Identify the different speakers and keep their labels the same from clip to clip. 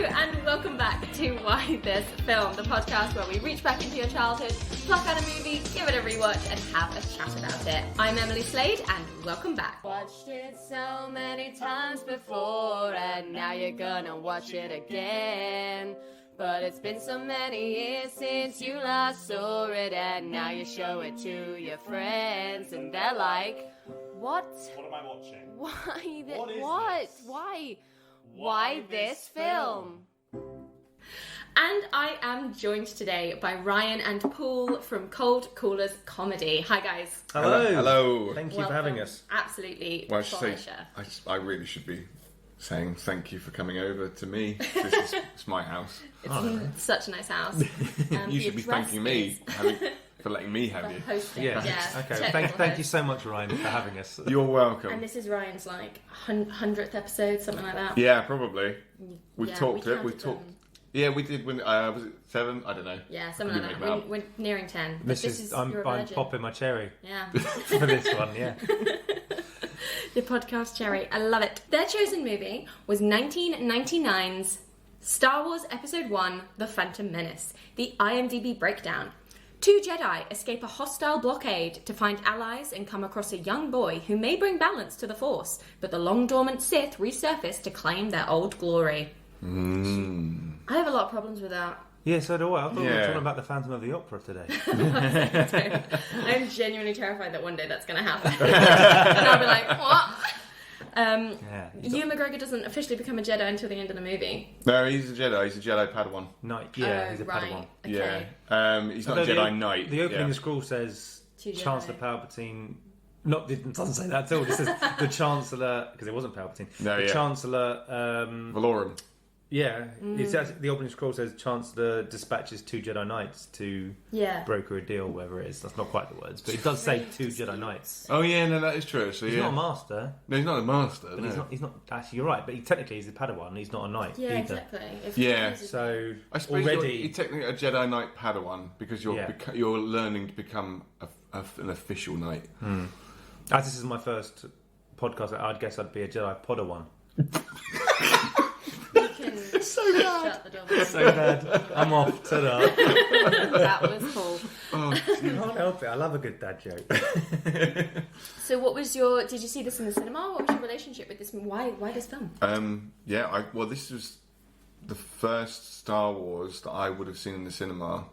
Speaker 1: And welcome back to Why This Film, the podcast where we reach back into your childhood, pluck out a movie, give it a rewatch, and have a chat about it. I'm Emily Slade, and welcome back. Watched it so many times before, and now you're gonna watch it again. But it's been so many years since you last saw it, and now you show it to your friends, and they're like, What?
Speaker 2: What am I watching?
Speaker 1: Why this?
Speaker 2: What is this?
Speaker 1: Why this film? And I am joined today by Ryan and Paul from Cold Callers Comedy. Hi guys.
Speaker 3: Hello.
Speaker 4: Thank you for having us.
Speaker 1: Absolutely.
Speaker 3: Well, I should say,
Speaker 1: pleasure.
Speaker 3: I really should be saying thank you for coming over to me. It's my house.
Speaker 1: It's such a nice house.
Speaker 3: You should be thanking me for letting me have you.
Speaker 1: Hosting.
Speaker 4: Yeah. Okay. Thank you so much, Ryan, for having us.
Speaker 3: You're welcome.
Speaker 1: And this is Ryan's 100th episode, something like that.
Speaker 3: Yeah, probably. We've
Speaker 1: Yeah,
Speaker 3: talked
Speaker 1: we
Speaker 3: it. We've
Speaker 1: counted
Speaker 3: talked.
Speaker 1: them.
Speaker 3: Yeah, we did. When was it 7? I don't know.
Speaker 1: Yeah, something like
Speaker 3: Didn't
Speaker 1: that.
Speaker 3: make
Speaker 1: We're nearing 10.
Speaker 4: This is I'm
Speaker 1: you're a virgin.
Speaker 4: popping my cherry
Speaker 1: Yeah.
Speaker 4: for this one. Yeah.
Speaker 1: The podcast cherry. I love it. Their chosen movie was 1999's Star Wars Episode 1, The Phantom Menace. The IMDb breakdown. 2 Jedi escape a hostile blockade to find allies and come across a young boy who may bring balance to the Force, but the long-dormant Sith resurface to claim their old glory. I have a lot of problems with that.
Speaker 4: Yeah, so do I. I thought we were
Speaker 3: Yeah.
Speaker 4: talking about the Phantom of the Opera today.
Speaker 1: I'm genuinely terrified that one day that's going to happen. And I'll be like, what?
Speaker 4: Yeah.
Speaker 1: Ewan McGregor doesn't officially become a Jedi until the end of the movie.
Speaker 3: No, he's a Jedi. He's a Jedi Padawan.
Speaker 4: He's a
Speaker 1: right.
Speaker 4: Padawan.
Speaker 1: Okay.
Speaker 3: Yeah. He's not a
Speaker 4: Although
Speaker 3: Jedi Knight.
Speaker 4: The opening
Speaker 3: yeah.
Speaker 4: scroll says
Speaker 1: 2 Jedi.
Speaker 4: Chancellor Palpatine. It doesn't say that at all. It says the Chancellor, because it wasn't Palpatine.
Speaker 3: No,
Speaker 4: the
Speaker 3: yeah.
Speaker 4: Chancellor.
Speaker 3: Valorum.
Speaker 4: Yeah, it's actually, the opening scroll says Chancellor dispatches 2 Jedi Knights to
Speaker 1: Yeah.
Speaker 4: broker a deal, whatever it is. That's not quite the words, but it does say 2 Jedi Knights.
Speaker 3: Oh yeah, no, that is true. So
Speaker 4: He's
Speaker 3: yeah.
Speaker 4: not a master,
Speaker 3: No, he's not a master.
Speaker 4: but
Speaker 3: no.
Speaker 4: he's not. Actually, you're right. But technically, he's a Padawan. He's not a knight
Speaker 1: Yeah,
Speaker 4: either.
Speaker 1: exactly.
Speaker 3: Yeah.
Speaker 4: So
Speaker 3: I suppose
Speaker 4: already,
Speaker 3: you're technically a Jedi Knight Padawan because you're
Speaker 4: Yeah.
Speaker 3: you're learning to become an official knight.
Speaker 4: as this is my first podcast, I'd guess I'd be a Jedi Padawan.
Speaker 1: You can shut the door.
Speaker 4: So bad. I'm off. Ta-da.
Speaker 1: That was cool.
Speaker 4: I can't help it. I love a good dad joke.
Speaker 1: So what was did you see this in the cinema? What was your relationship with this? Why this film?
Speaker 3: This was the first Star Wars that I would have seen in the cinema.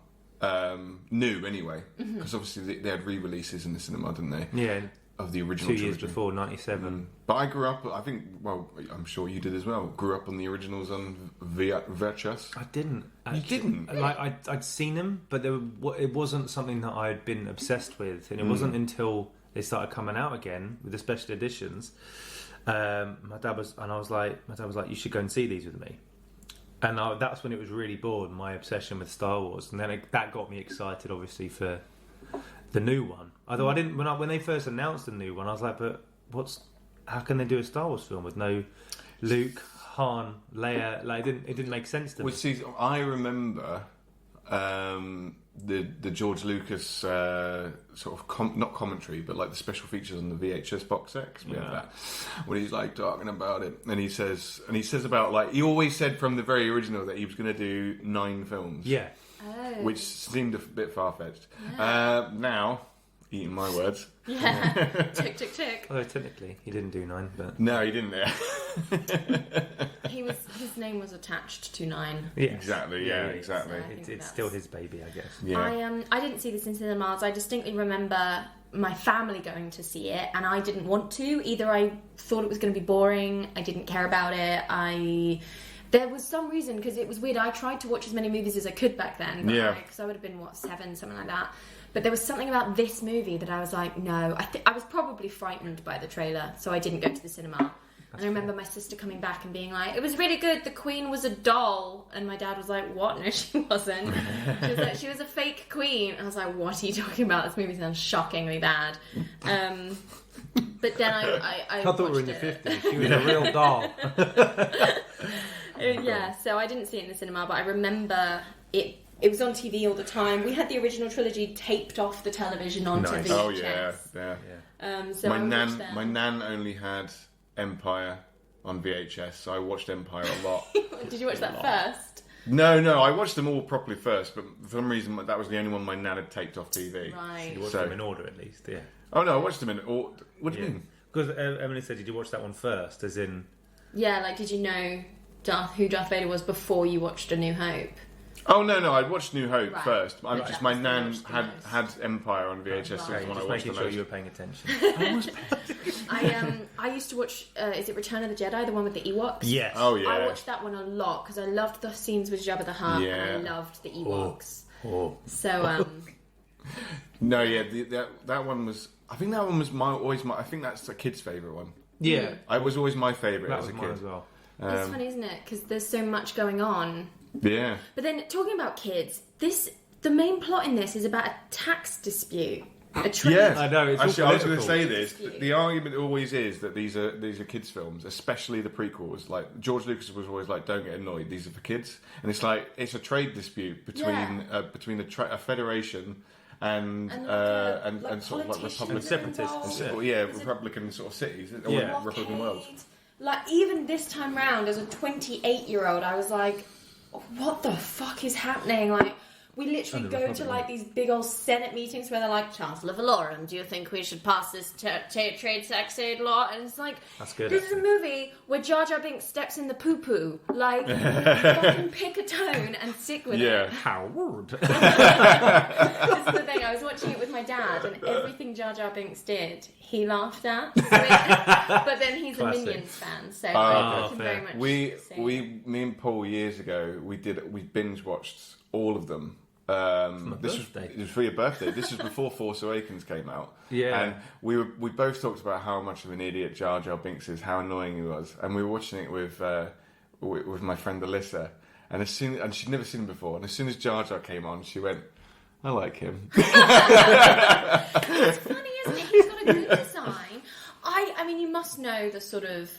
Speaker 3: New anyway, because obviously they had re-releases in the cinema, didn't they?
Speaker 4: Yeah,
Speaker 3: Of the original
Speaker 4: 2 years
Speaker 3: trilogy.
Speaker 4: before, 97.
Speaker 3: But I grew up. I think. Well, I'm sure you did as well. Grew up on the originals on VHS.
Speaker 4: I didn't.
Speaker 3: You didn't?
Speaker 4: Like I'd seen them, but it wasn't something that I'd been obsessed with, and it wasn't until they started coming out again with the special editions. My dad was like, "You should go and see these with me." And that's when it was really born, my obsession with Star Wars, and then that got me excited, obviously, for the new one. Although I didn't when they first announced the new one, I was like, "But how can they do a Star Wars film with no Luke, Han, Leia?" Like it didn't make sense to me.
Speaker 3: Well, see, I remember the George Lucas sort of not commentary, but like the special features on the VHS box set. 'Cause we had that when he's like talking about it, and he says about like he always said from the very original that he was going to do 9 films.
Speaker 4: Yeah.
Speaker 1: Oh.
Speaker 3: Which seemed a bit far-fetched.
Speaker 1: Yeah.
Speaker 3: Now, eating my words.
Speaker 1: Yeah. Tick, tick, tick.
Speaker 4: Although technically he didn't do 9, but
Speaker 3: No, he didn't.
Speaker 1: His name was attached to 9.
Speaker 4: yeah,
Speaker 3: Exactly. Yeah, exactly.
Speaker 1: So I think
Speaker 4: It's
Speaker 1: that's-
Speaker 4: still his baby, I guess.
Speaker 3: Yeah.
Speaker 1: I didn't see this in cinemas. I distinctly remember my family going to see it, and I didn't want to. Either I thought it was going to be boring, I didn't care about it, there was some reason, because it was weird, I tried to watch as many movies as I could back then, because I would have been, 7, something like that. But there was something about this movie that I was like, no. I was probably frightened by the trailer, so I didn't go to the cinema. And I remember my sister coming back and being like, it was really good, the Queen was a doll. And my dad was like, what? No, she wasn't. She was like, she was a fake queen. I was like, what are you talking about? This movie sounds shockingly bad. But then I
Speaker 4: thought we were in the 50s. She was a real doll.
Speaker 1: Yeah, so I didn't see it in the cinema, but I remember it was on TV all the time. We had the original trilogy taped off the television onto
Speaker 4: Nice.
Speaker 1: VHS.
Speaker 3: Oh yeah.
Speaker 1: So
Speaker 3: my
Speaker 1: I would watch them.
Speaker 3: nan only had Empire on VHS, so I watched Empire a lot.
Speaker 1: Did you watch that first?
Speaker 3: No, I watched them all properly first, but for some reason that was the only one my nan had taped off TV.
Speaker 1: Right.
Speaker 4: You watched them in order, at least, yeah.
Speaker 3: Oh no, I watched them in order. What do you mean?
Speaker 4: Because Emily said, did you watch that one first, as in...
Speaker 1: Yeah, like, did you know who Darth Vader was before you watched A New Hope?
Speaker 3: Oh no, I watched New Hope
Speaker 1: Right.
Speaker 3: first.
Speaker 1: Yeah,
Speaker 3: just
Speaker 1: that
Speaker 3: my
Speaker 1: was the
Speaker 3: nan
Speaker 1: one I watched the
Speaker 3: had
Speaker 1: most.
Speaker 3: Empire on VHS.
Speaker 1: Right.
Speaker 3: So it was the one I
Speaker 4: Just
Speaker 3: watched
Speaker 4: making
Speaker 3: the
Speaker 4: sure
Speaker 3: most.
Speaker 4: you were paying attention.
Speaker 1: I used to watch, is it Return of the Jedi, the one with the Ewoks?
Speaker 4: Yes.
Speaker 3: Oh yeah.
Speaker 1: I watched that one a lot because I loved the scenes with Jabba the Hutt
Speaker 3: Yeah.
Speaker 1: and I loved the Ewoks.
Speaker 4: Oh.
Speaker 1: So,
Speaker 3: No, yeah, that one was. I think that one was always my. I think that's a kid's favourite one.
Speaker 4: Yeah.
Speaker 3: It was always my favourite
Speaker 4: That
Speaker 3: as
Speaker 4: was
Speaker 3: a
Speaker 4: mine
Speaker 3: kid.
Speaker 4: as well.
Speaker 1: it's funny, isn't it? Because there's so much going on.
Speaker 3: Yeah.
Speaker 1: But then, talking about kids, the main plot in this is about a tax dispute. A trade.
Speaker 3: Yeah,
Speaker 4: I know, it's all
Speaker 3: Actually, I was going to
Speaker 4: political.
Speaker 3: say this. The argument always is that these are kids' films, especially the prequels. Like George Lucas was always like, "Don't get annoyed. These are for kids." And it's like it's a trade dispute between a federation and sort of like Republican
Speaker 4: separatists.
Speaker 3: Republican sort of cities or
Speaker 4: Yeah.
Speaker 3: Republican worlds.
Speaker 1: Like, even this time round, as a 28-year-old, I was like, what the fuck is happening? Like, we literally
Speaker 4: And the
Speaker 1: go to,
Speaker 4: Republican.
Speaker 1: like, these big old Senate meetings where they're like, Chancellor Valorum, do you think we should pass this trade tax aid law? And it's like,
Speaker 4: That's good,
Speaker 1: this is a
Speaker 4: actually.
Speaker 1: movie where Jar Jar Binks steps in the poo-poo. Like, fucking pick a tone and stick with it.
Speaker 4: Howard.
Speaker 1: This is the thing, I was watching it with my dad, and everything Jar Jar Binks did, he laughed at. But then he's
Speaker 4: Classic.
Speaker 1: a Minions fan, so
Speaker 3: Oh,
Speaker 1: I can
Speaker 4: fair.
Speaker 1: very much
Speaker 3: Me and Paul years ago, we binge watched all of them.
Speaker 4: birthday.
Speaker 3: It was for your birthday. This was before Force Awakens came out.
Speaker 4: Yeah.
Speaker 3: And we both talked about how much of an idiot Jar Jar Binks is, how annoying he was, and we were watching it with my friend Alyssa, and she'd never seen him before, and as soon as Jar Jar came on, she went, "I like him."
Speaker 1: It's funny, isn't it? He's got a good design. I mean, you must know the sort of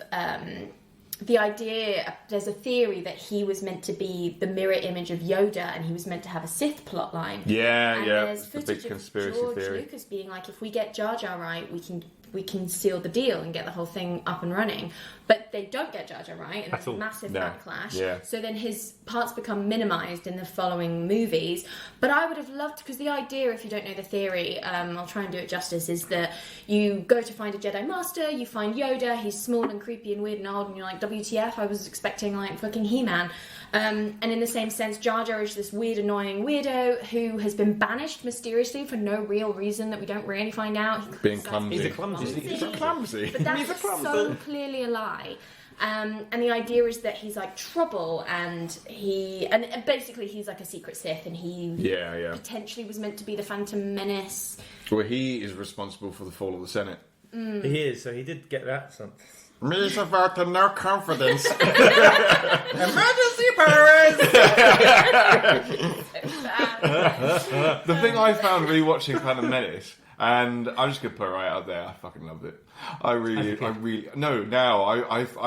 Speaker 1: the idea. There's a theory that he was meant to be the mirror image of Yoda, and he was meant to have a Sith plotline.
Speaker 3: Yeah,
Speaker 1: And
Speaker 3: yeah.
Speaker 1: there's
Speaker 3: The
Speaker 1: footage
Speaker 3: big
Speaker 1: of
Speaker 3: conspiracy
Speaker 1: George
Speaker 3: theory.
Speaker 1: Lucas being like, if we get Jar Jar right, we can seal the deal and get the whole thing up and running. But they don't get Jar Jar right, and there's a massive
Speaker 3: No.
Speaker 1: backlash.
Speaker 3: Yeah.
Speaker 1: So then his parts become minimised in the following movies. But I would have loved, because the idea, if you don't know the theory, I'll try and do it justice, is that you go to find a Jedi Master, you find Yoda, he's small and creepy and weird and old, and you're like, WTF, I was expecting like fucking He-Man. And in the same sense, Jar Jar is this weird, annoying weirdo who has been banished mysteriously for no real reason that we don't really find out.
Speaker 3: Being clumsy.
Speaker 4: He's a clumsy.
Speaker 3: He's a clumsy.
Speaker 1: But that's so clearly a lie. And the idea is that he's like trouble, and and basically he's like a secret Sith, and he
Speaker 3: Yeah.
Speaker 1: potentially was meant to be the Phantom Menace.
Speaker 3: Well, he is responsible for the fall of the Senate.
Speaker 4: He is, so he did get that something.
Speaker 3: Me's about to no confidence. Emergency powers! The thing I found rewatching Phantom Menace, and I'm just gonna put it right out there, I fucking loved it. I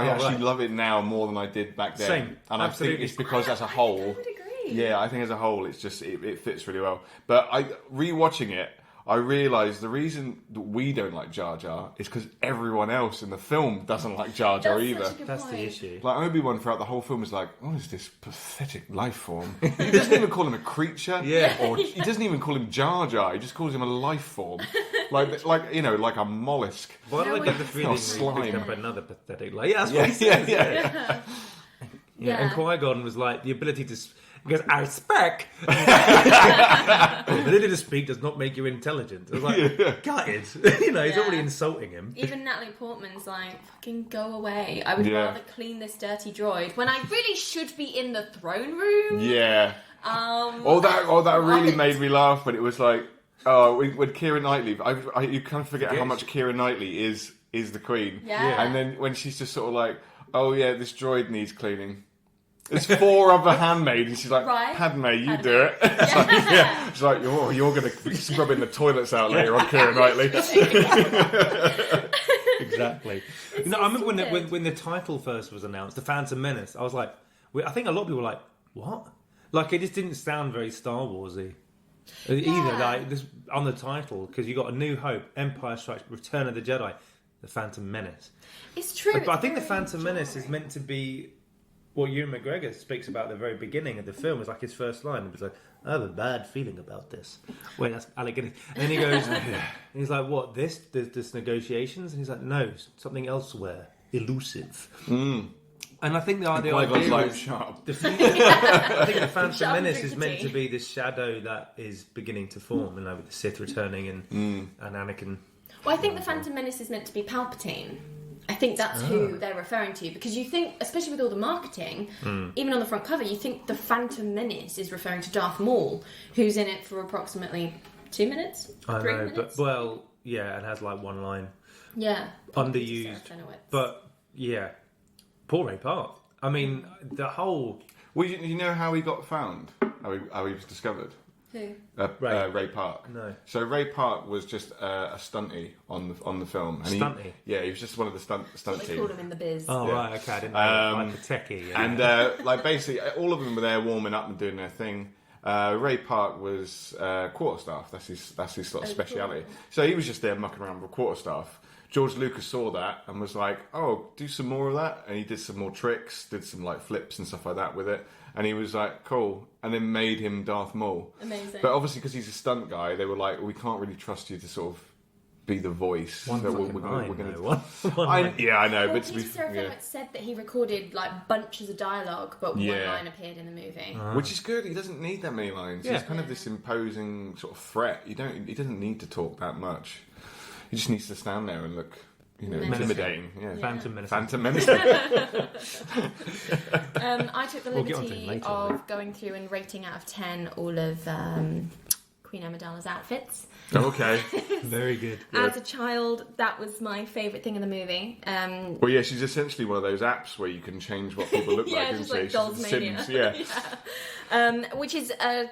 Speaker 3: actually love it now more than I did back then.
Speaker 4: Same.
Speaker 3: And
Speaker 4: Absolutely.
Speaker 3: I think it's because as a whole,
Speaker 1: I would agree.
Speaker 3: yeah, I think as a whole, it's just it fits really well. But rewatching it, I realised the reason that we don't like Jar Jar is because everyone else in the film doesn't like Jar Jar
Speaker 1: That's
Speaker 3: either.
Speaker 1: such a good
Speaker 4: That's
Speaker 1: point.
Speaker 4: the issue.
Speaker 3: Like Obi-Wan throughout the whole film is like, what is this pathetic life form? He doesn't even call him a creature,
Speaker 4: Yeah.
Speaker 3: or he doesn't even call him Jar Jar. He just calls him a life form, like like a mollusk.
Speaker 4: Why do I get the feeling
Speaker 3: It's
Speaker 4: he's
Speaker 3: not
Speaker 4: picking
Speaker 3: slime.
Speaker 4: up another pathetic... Like, yeah, that's what he says.
Speaker 3: yeah.
Speaker 4: Yeah, and Qui-Gon was like, the ability to... He goes, I spec. The ability to speak does not make you intelligent. I was like, gutted. He's already insulting him.
Speaker 1: Even Natalie Portman's like, fucking go away. I would
Speaker 3: Yeah.
Speaker 1: rather clean this dirty droid when I really should be in the throne room.
Speaker 3: Yeah. That really
Speaker 1: what?
Speaker 3: made me laugh. But it was like, when Keira Knightley, you kind of forget how much Keira Knightley is the Queen.
Speaker 1: Yeah.
Speaker 3: And then when she's just sort of like, oh yeah, this droid needs cleaning. There's 4 other handmaids, and she's like,
Speaker 1: Right.
Speaker 3: Padme, you do it. It's like, yeah. She's like, you're going to be scrubbing the toilets out later on, Keira Knightley.
Speaker 4: Exactly. I remember when the title first was announced, The Phantom Menace, I was like, I think a lot of people were like, what? Like, it just didn't sound very Star Warsy. Either, like, this, on the title, because you got A New Hope, Empire Strikes, Return of the Jedi. the Phantom Menace.
Speaker 1: It's true.
Speaker 4: But I think the Phantom Menace is meant to be what Ewan McGregor speaks about at the very beginning of the film. It's like his first line. It was like, I have a bad feeling about this. Wait, that's Alec Guinness. And then he goes, and he's like, what, this negotiations? And he's like, no, something elsewhere. Elusive. And I think the idea is
Speaker 3: sharp.
Speaker 4: I think the Phantom Menace is meant to be this shadow that is beginning to form, and like with the Sith returning and Anakin.
Speaker 1: Well, I think the Phantom Menace is meant to be Palpatine. I think that's who they're referring to, because you think, especially with all the marketing, even on the front cover, you think the Phantom Menace is referring to Darth Maul, who's in it for approximately 2 minutes, 3 minutes.
Speaker 4: But and has like one line.
Speaker 1: Yeah,
Speaker 4: underused. But yeah, poor Ray Park. I mean, the whole.
Speaker 3: Well, you know how he got found? How he was discovered?
Speaker 1: Who?
Speaker 3: Ray Park.
Speaker 4: No.
Speaker 3: So Ray Park was just a stunty on the film. And
Speaker 4: Stunty?
Speaker 3: He was just one of the stunt
Speaker 1: They
Speaker 3: team.
Speaker 1: called him in the biz.
Speaker 4: Oh right, okay, I didn't know. Like a techie. Yeah.
Speaker 3: And like basically, all of them were there warming up and doing their thing. Ray Park was quarterstaff. That's his sort of speciality.
Speaker 1: Cool.
Speaker 3: So he was just there mucking around with quarterstaff. George Lucas saw that and was like, "Oh, do some more of that." And he did some more tricks, did some like flips and stuff like that with it. And he was like, "Cool," and then made him Darth Maul.
Speaker 1: Amazing.
Speaker 3: But obviously, because he's a stunt guy, they were like, well, "We can't really trust you to sort of be the voice."
Speaker 4: One
Speaker 3: so
Speaker 4: fucking line,
Speaker 3: we're going
Speaker 4: though.
Speaker 3: to. I know,
Speaker 1: Well,
Speaker 3: but to
Speaker 1: Peter
Speaker 3: be
Speaker 1: Serafinowicz said that he recorded like bunches of dialogue, but one
Speaker 3: Yeah.
Speaker 1: line appeared in the movie.
Speaker 3: Which is good. He doesn't need that many lines.
Speaker 4: Yeah.
Speaker 3: He's kind of this imposing sort of threat. He doesn't need to talk that much. He just needs to stand there and look,
Speaker 1: Menacing.
Speaker 3: intimidating. Yeah.
Speaker 4: Phantom Menace.
Speaker 3: Phantom Menace.
Speaker 1: I took the
Speaker 4: We'll get onto
Speaker 1: liberty
Speaker 4: him later,
Speaker 1: of going through and rating out of 10 all of Queen Amidala's outfits.
Speaker 3: Okay.
Speaker 4: Very good.
Speaker 1: As a child, that was my favourite thing in the movie.
Speaker 3: Well, yeah, she's essentially one of those apps where you can change what people look
Speaker 1: Yeah,
Speaker 3: like,
Speaker 1: just
Speaker 3: isn't
Speaker 1: like
Speaker 3: she?
Speaker 1: Dolls
Speaker 3: She's
Speaker 1: Mania.
Speaker 3: Sims, yeah.
Speaker 1: Which is a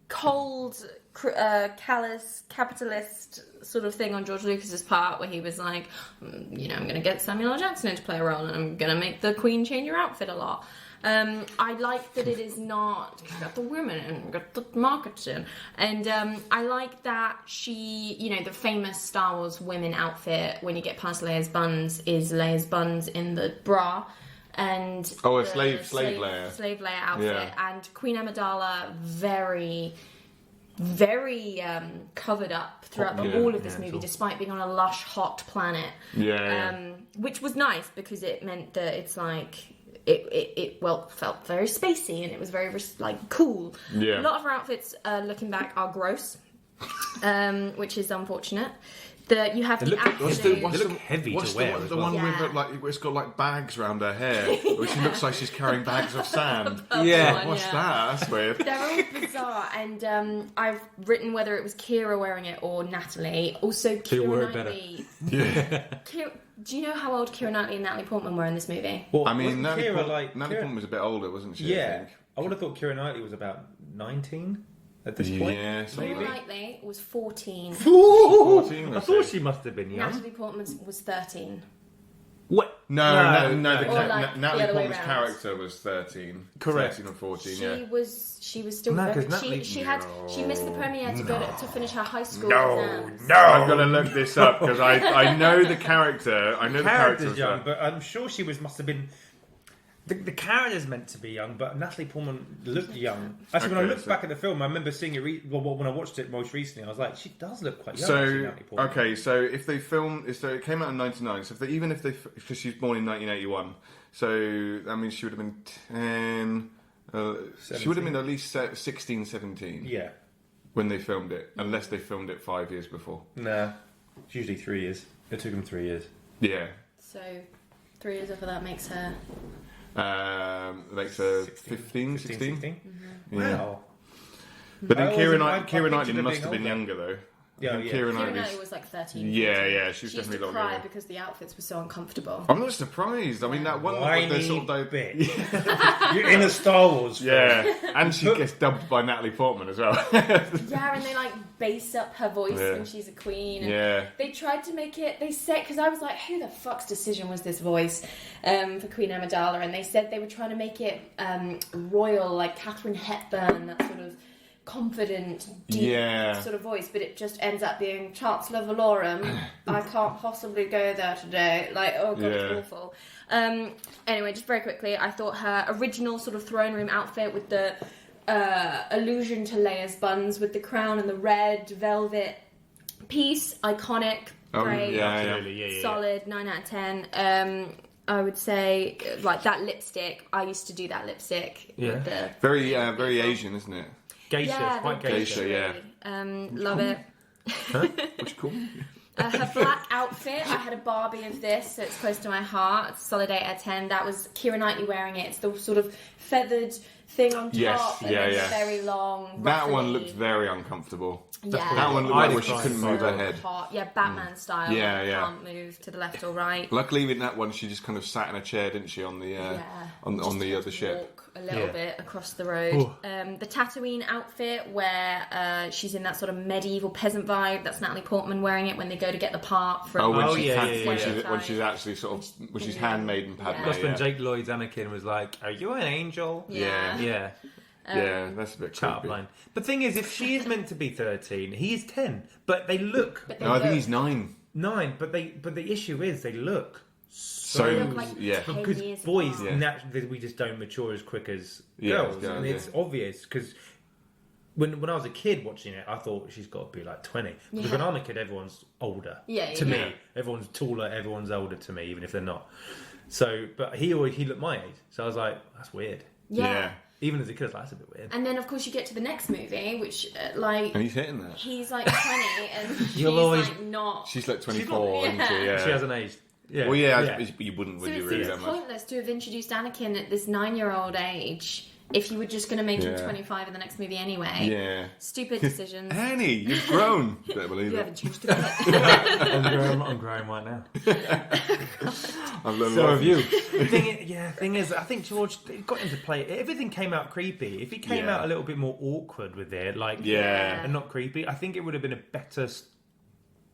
Speaker 1: cold, callous, capitalist sort of thing on George Lucas's part, where he was like, I'm going to get Samuel L. Jackson in to play a role, and I'm going to make the Queen change her outfit a lot. I like that it is not, you got the women and got the marketing, and I like that she, the famous Star Wars women outfit, when you get past Leia's buns, is Leia's buns in the bra. And
Speaker 3: a
Speaker 1: the
Speaker 3: slave Leia.
Speaker 1: Slave Leia outfit.
Speaker 3: Yeah.
Speaker 1: And Queen Amidala very, very covered up throughout all of this movie,
Speaker 4: sure.
Speaker 1: despite being on a lush, hot planet.
Speaker 3: Yeah.
Speaker 1: Which was nice, because it meant that it's like it felt very spacey, and it was very like cool.
Speaker 3: Yeah.
Speaker 1: A lot of her outfits, looking back, are gross, which is unfortunate. You have the absolute.
Speaker 4: They look heavy to wear as
Speaker 3: The
Speaker 4: well.
Speaker 3: one with like it's got like bags around her hair, where she looks like she's carrying bags of sand.
Speaker 4: Yeah.
Speaker 1: one,
Speaker 3: What's that? That's weird.
Speaker 1: They're all bizarre, and I've written whether it was Keira wearing it or Natalie. Also, Keira Knightley.
Speaker 3: Yeah.
Speaker 1: Do you know how old Keira Knightley and Natalie Portman were in this movie?
Speaker 4: Well,
Speaker 3: I mean,
Speaker 4: wasn't
Speaker 3: Natalie Portman was a bit older, wasn't she?
Speaker 4: Yeah.
Speaker 3: I
Speaker 4: I would have thought Keira Knightley was about 19 at this point.
Speaker 3: Yeah,
Speaker 1: Keira Knightley was 14.
Speaker 3: 14,
Speaker 4: I
Speaker 3: was
Speaker 4: thought
Speaker 3: she?
Speaker 4: she must have been young.
Speaker 1: Natalie Portman was 13.
Speaker 4: What?
Speaker 3: No,
Speaker 1: Or
Speaker 3: Natalie
Speaker 1: like the other way
Speaker 3: Portman's
Speaker 1: round.
Speaker 3: character was 13.
Speaker 4: Correct.
Speaker 3: 13 or 14,
Speaker 1: She
Speaker 3: yeah.
Speaker 1: was still
Speaker 4: No,
Speaker 1: very.
Speaker 4: 'cause Natalie-
Speaker 1: She missed the premiere to finish her high school
Speaker 3: No,
Speaker 1: exams.
Speaker 3: no. I'm going to look this up, because I know the character. I know the character.
Speaker 4: Character's young, but I'm sure she must have been. The character's meant to be young, but Natalie Portman looked young. Actually, when I
Speaker 3: Okay,
Speaker 4: looked back at the film, I remember seeing it. When I watched it most recently, I was like, she does look quite young. actually,
Speaker 3: So
Speaker 4: Natalie Portman.
Speaker 3: okay, so if they film, so it came out in '99. So because she's born in 1981, so that means she would have been 10. She would have been at least 16, 17
Speaker 4: Yeah.
Speaker 3: when they filmed it, unless they filmed it 5 years before.
Speaker 4: Nah. It's usually 3 years. It took them 3 years.
Speaker 3: Yeah.
Speaker 1: So 3 years after that makes her.
Speaker 3: Makes her 15, 16.
Speaker 4: 16?
Speaker 3: Yeah.
Speaker 4: Wow.
Speaker 3: But then
Speaker 4: I
Speaker 3: Keira
Speaker 4: pictured
Speaker 3: Knightley
Speaker 4: her
Speaker 3: must
Speaker 4: being
Speaker 3: have been
Speaker 4: older.
Speaker 3: younger though.
Speaker 4: Yeah,
Speaker 3: I think
Speaker 4: yeah.
Speaker 3: Keira
Speaker 1: Keira
Speaker 3: Knightley's.
Speaker 1: Knightley was like 13.
Speaker 3: Yeah,
Speaker 1: 14.
Speaker 3: yeah, she was
Speaker 1: She used
Speaker 3: definitely
Speaker 1: to
Speaker 3: a lot
Speaker 1: cry
Speaker 3: younger.
Speaker 1: because the outfits were so uncomfortable.
Speaker 3: I'm not surprised. I mean, that one
Speaker 4: Whiny
Speaker 3: the sort of
Speaker 4: bitch. You're in a Star Wars film.
Speaker 3: yeah, and she gets dubbed by Natalie Portman as well.
Speaker 1: Yeah, and they like bass up her voice
Speaker 3: Yeah.
Speaker 1: when she's a queen. And
Speaker 3: Yeah.
Speaker 1: They tried to make it. They said, because I was like, who the fuck's decision was this voice for Queen Amidala? And they said they were trying to make it royal, like Catherine Hepburn, that sort of confident, deep sort of voice, but it just ends up being Chancellor Valorum. I can't possibly go there today. Like, oh god, it's awful. Anyway, just very quickly, I thought her original sort of throne room outfit with the allusion to Leia's buns with the crown and the red velvet piece, iconic, great, solid, 9 out of 10. I would say, like, that lipstick, I used to do that lipstick. With the
Speaker 3: very Asian, isn't it?
Speaker 4: Geisha, quite geisha.
Speaker 3: Yeah.
Speaker 1: Love it.
Speaker 3: Huh? What's it called?
Speaker 1: Her black outfit, I had a Barbie of this, so it's close to my heart. It's solid 8 out of 10. That was Keira Knightley wearing it. It's the sort of feathered thing on top, and then very long.
Speaker 3: That one looked very uncomfortable.
Speaker 1: Yeah.
Speaker 3: That one looked like she couldn't move her head.
Speaker 1: Hot. Yeah, Batman style. Can't move to the left or right.
Speaker 3: Luckily, in that one, she just kind of sat in a chair, didn't she, on the on the other ship.
Speaker 1: Walk a little bit across the road. The Tatooine outfit, where she's in that sort of medieval peasant vibe. That's Natalie Portman wearing it when they go to get the part from.
Speaker 3: When she's actually sort of when she's handmade and Padme.
Speaker 4: That's when Jake Lloyd's Anakin was like, "Are you an angel?"
Speaker 3: Yeah, that's a bit creepy.
Speaker 4: Line. But the thing is, if she is meant to be 13, he is 10. But they look.
Speaker 3: I think he's 9.
Speaker 4: 9, but the issue is they look because boys naturally we just don't mature as quick as girls, and it's obvious because when I was a kid watching it, I thought she's got to be like 20. Because when I'm a kid, everyone's older. To me, everyone's taller, everyone's older to me, even if they're not. So, but he looked my age, so I was like, that's weird.
Speaker 1: Yeah.
Speaker 4: Even as a kid, I was like, that's a bit weird.
Speaker 1: And then, of course, you get to the next movie, which, like...
Speaker 3: And he's hitting that.
Speaker 1: He's, like, 20, and she's, like, not...
Speaker 3: She's, like, 24, isn't she? Yeah.
Speaker 4: She hasn't aged. Yeah.
Speaker 3: Well, you wouldn't, would you, really, that much?
Speaker 1: It's pointless to have introduced Anakin at this 9-year-old age if you were just going to make him 25 in the next movie anyway.
Speaker 3: Yeah.
Speaker 1: Stupid decisions.
Speaker 3: Annie, you've grown. Don't believe
Speaker 1: you
Speaker 3: it.
Speaker 1: haven't changed a bit.
Speaker 4: I'm growing right now.
Speaker 3: I've learned
Speaker 4: so have you. Thing is, I think George got him to play it. Everything came out creepy. If he came out a little bit more awkward with it, and not creepy, I think it would have been a better...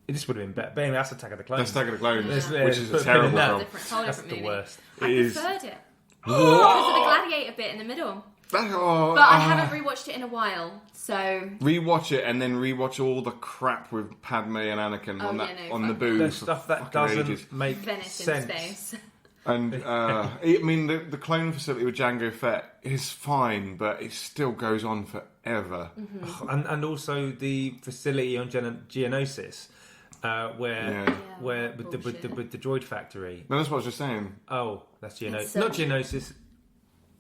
Speaker 4: This would have been better. But anyway, that's Attack of the Clones.
Speaker 3: That's Attack of the Clones, which is a terrible film.
Speaker 1: That's the
Speaker 4: worst.
Speaker 1: I preferred it. Because of the gladiator bit in the middle. But I haven't rewatched it in a while, so...
Speaker 3: Rewatch it and then rewatch all the crap with Padme and Anakin on the booze.
Speaker 4: The stuff that doesn't make
Speaker 1: Venice
Speaker 4: sense.
Speaker 1: In space.
Speaker 3: And, I mean, the clone facility with Jango Fett is fine, but it still goes on forever.
Speaker 1: Mm-hmm.
Speaker 4: And also the facility on Geonosis... where with the droid factory.
Speaker 3: No, that's what I was just saying.
Speaker 4: Oh, that's Geonosis. Not Geonosis.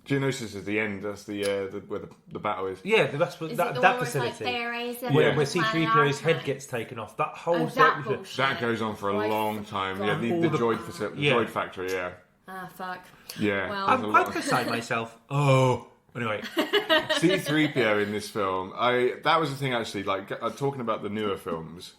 Speaker 3: Geonosis is the end. That's the where the battle is.
Speaker 4: Yeah, that's that facility. Where C-3PO's head gets taken off. That whole
Speaker 3: that goes on for a long time. Yeah, the droid facility, the droid factory. Yeah.
Speaker 1: Ah, fuck.
Speaker 3: Yeah.
Speaker 1: Well,
Speaker 4: I'm beside myself. Oh. Anyway,
Speaker 3: C-3PO in this film. That was the thing actually. Like talking about the newer films.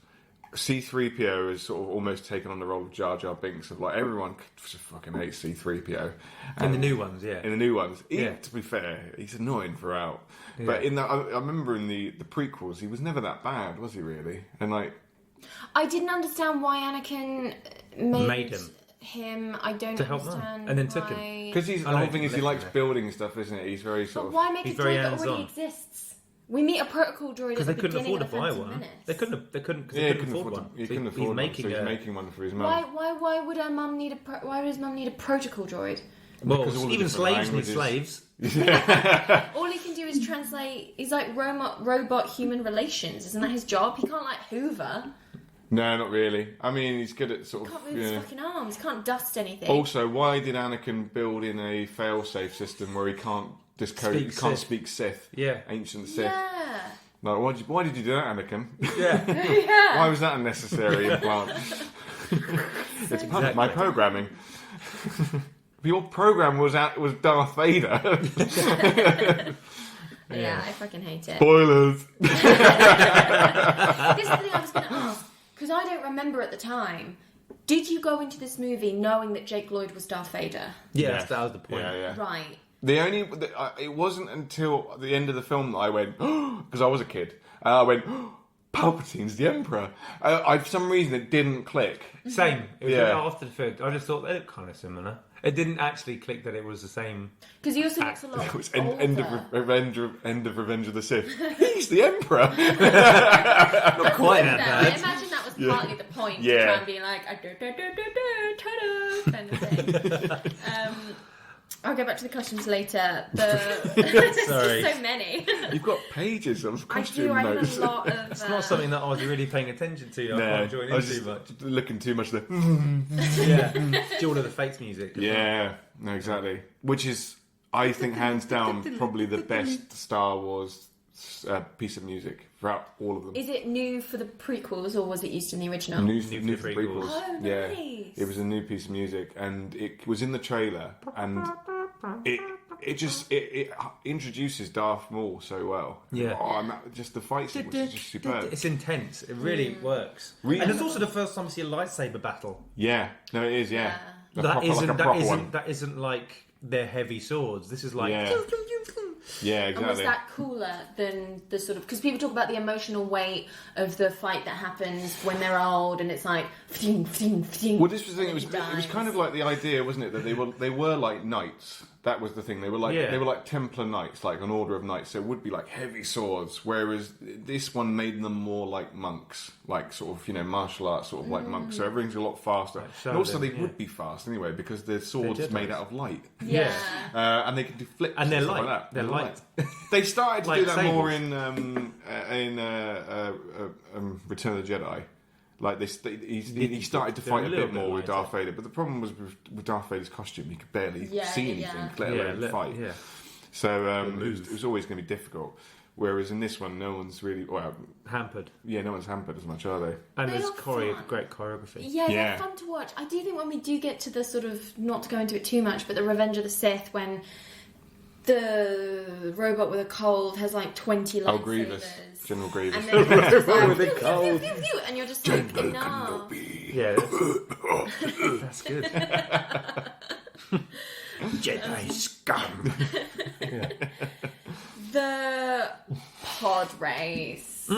Speaker 3: C-3PO has sort of almost taken on the role of Jar Jar Binks of like everyone just fucking hates C-3PO.
Speaker 4: In the new ones,
Speaker 3: to be fair, he's annoying throughout. Yeah. But I remember in the prequels, he was never that bad, was he really? And like,
Speaker 1: I didn't understand why Anakin made him. I don't understand.
Speaker 4: And then took him
Speaker 3: because the whole thing is he likes building stuff, isn't it? He's very sort of.
Speaker 1: Why make a droid that already exists? We meet a protocol droid at the beginning of Phantom Menace.
Speaker 4: They couldn't afford one.
Speaker 3: He couldn't afford one, so he's making one for his mum.
Speaker 1: Why would her mum need why would his mum need a protocol droid?
Speaker 4: Well, even slaves need slaves.
Speaker 1: All he can do is translate. He's like robot human relations. Isn't that his job? He can't like Hoover.
Speaker 3: No, not really. I mean, he's good at sort of...
Speaker 1: Can't move his fucking arms. Can't dust anything.
Speaker 3: Also, why did Anakin build in a fail-safe system where he can't speak Sith?
Speaker 4: Yeah.
Speaker 3: Ancient Sith.
Speaker 1: Yeah.
Speaker 3: No, why did you do that, Anakin?
Speaker 4: Yeah.
Speaker 3: Why was that unnecessary implant? It's part of my programming. Your program was Darth Vader.
Speaker 1: Yeah, I fucking hate it.
Speaker 3: Spoilers.
Speaker 1: This is the thing I was going to ask. Because I don't remember at the time. Did you go into this movie knowing that Jake Lloyd was Darth Vader?
Speaker 4: Yes, that was the point.
Speaker 3: Yeah.
Speaker 1: Right.
Speaker 3: It wasn't until the end of the film that I went, because I was a kid, I went, Palpatine's the Emperor. For some reason it didn't click.
Speaker 4: Same. It was after the film. I just thought they look kind of similar. It didn't actually click that it was the same.
Speaker 1: Because he also looks a lot
Speaker 3: It was
Speaker 1: older.
Speaker 3: end of Revenge of the Sith. He's the Emperor.
Speaker 4: Not quite that
Speaker 1: I
Speaker 4: bad.
Speaker 1: imagine that was partly the point, to
Speaker 3: Yeah.
Speaker 1: try and be like, ta-da, kind of thing. I'll go back to the costumes later. There's
Speaker 4: Sorry.
Speaker 1: just so many.
Speaker 3: You've got pages of
Speaker 1: I
Speaker 3: costume
Speaker 1: do. I have
Speaker 3: notes.
Speaker 1: a lot of.
Speaker 4: It's not something that I was really paying attention to. I can't join
Speaker 3: I was
Speaker 4: in
Speaker 3: just
Speaker 4: too much.
Speaker 3: looking too much at the.
Speaker 4: Yeah, Jewel of the Fates music.
Speaker 3: Yeah, no, exactly. Which is, I think, hands down, probably the best Star Wars piece of music throughout all of them.
Speaker 1: Is it new for the prequels or was it used in the original?
Speaker 3: New
Speaker 4: New
Speaker 3: for
Speaker 4: for
Speaker 3: prequels.
Speaker 1: Oh,
Speaker 3: Yeah,
Speaker 1: nice.
Speaker 3: it was a new piece of music, and it was in the trailer, and it introduces Darth Maul so well.
Speaker 4: Yeah.
Speaker 3: Oh, and just the fight sequence is just superb.
Speaker 4: It's intense. It really works.
Speaker 3: Really?
Speaker 4: And it's also the first time we see a lightsaber battle.
Speaker 3: Yeah, no, it is. Yeah,
Speaker 4: That
Speaker 3: one.
Speaker 4: isn't like their heavy swords. This is like.
Speaker 3: Yeah. Yeah,
Speaker 1: And was
Speaker 3: exactly.
Speaker 1: that cooler than the sort of... Because people talk about the emotional weight of the fight that happens when they're old, and it's like...
Speaker 3: Well, this was the thing. It was kind of like the idea, wasn't it, that they were like knights. That was the thing. They were like Templar knights, like an order of knights. So it would be like heavy swords. Whereas this one made them more like monks, like sort of martial arts sort of like monks. So everything's a lot faster. And also they would be fast anyway because their swords made out of light.
Speaker 1: Yeah.
Speaker 3: And they can do flips
Speaker 4: And they're
Speaker 3: stuff
Speaker 4: light.
Speaker 3: like that.
Speaker 4: They're light.
Speaker 3: They started to
Speaker 4: Like
Speaker 3: do that
Speaker 4: sabers.
Speaker 3: more in Return of the Jedi. Like he started to
Speaker 4: They're
Speaker 3: fight
Speaker 4: a
Speaker 3: a
Speaker 4: little
Speaker 3: bit
Speaker 4: bit
Speaker 3: more with
Speaker 4: lighter.
Speaker 3: Darth Vader, but the problem was with Darth Vader's costume, he could barely see anything, let alone fight.
Speaker 4: Yeah.
Speaker 3: So it was always going to be difficult. Whereas in this one, no one's really
Speaker 4: Hampered.
Speaker 3: Yeah, no one's hampered as much, are they?
Speaker 4: And
Speaker 1: They
Speaker 4: there's
Speaker 1: are fun.
Speaker 4: great choreography.
Speaker 1: Yeah,
Speaker 3: Yeah.
Speaker 1: they're fun to watch. I do think when we do get to the sort of, not to go into it too much, but the Revenge of the Sith, when the robot with a cold has like 20 lightsabers.
Speaker 3: Oh, Grievous. General Grievous.
Speaker 1: And then it's just like,
Speaker 4: With a
Speaker 1: pew, pew,
Speaker 4: cold.
Speaker 1: pew, pew, pew, and you're just like, no.
Speaker 4: Yeah, that's good.
Speaker 3: Jedi scum.
Speaker 1: The pod race.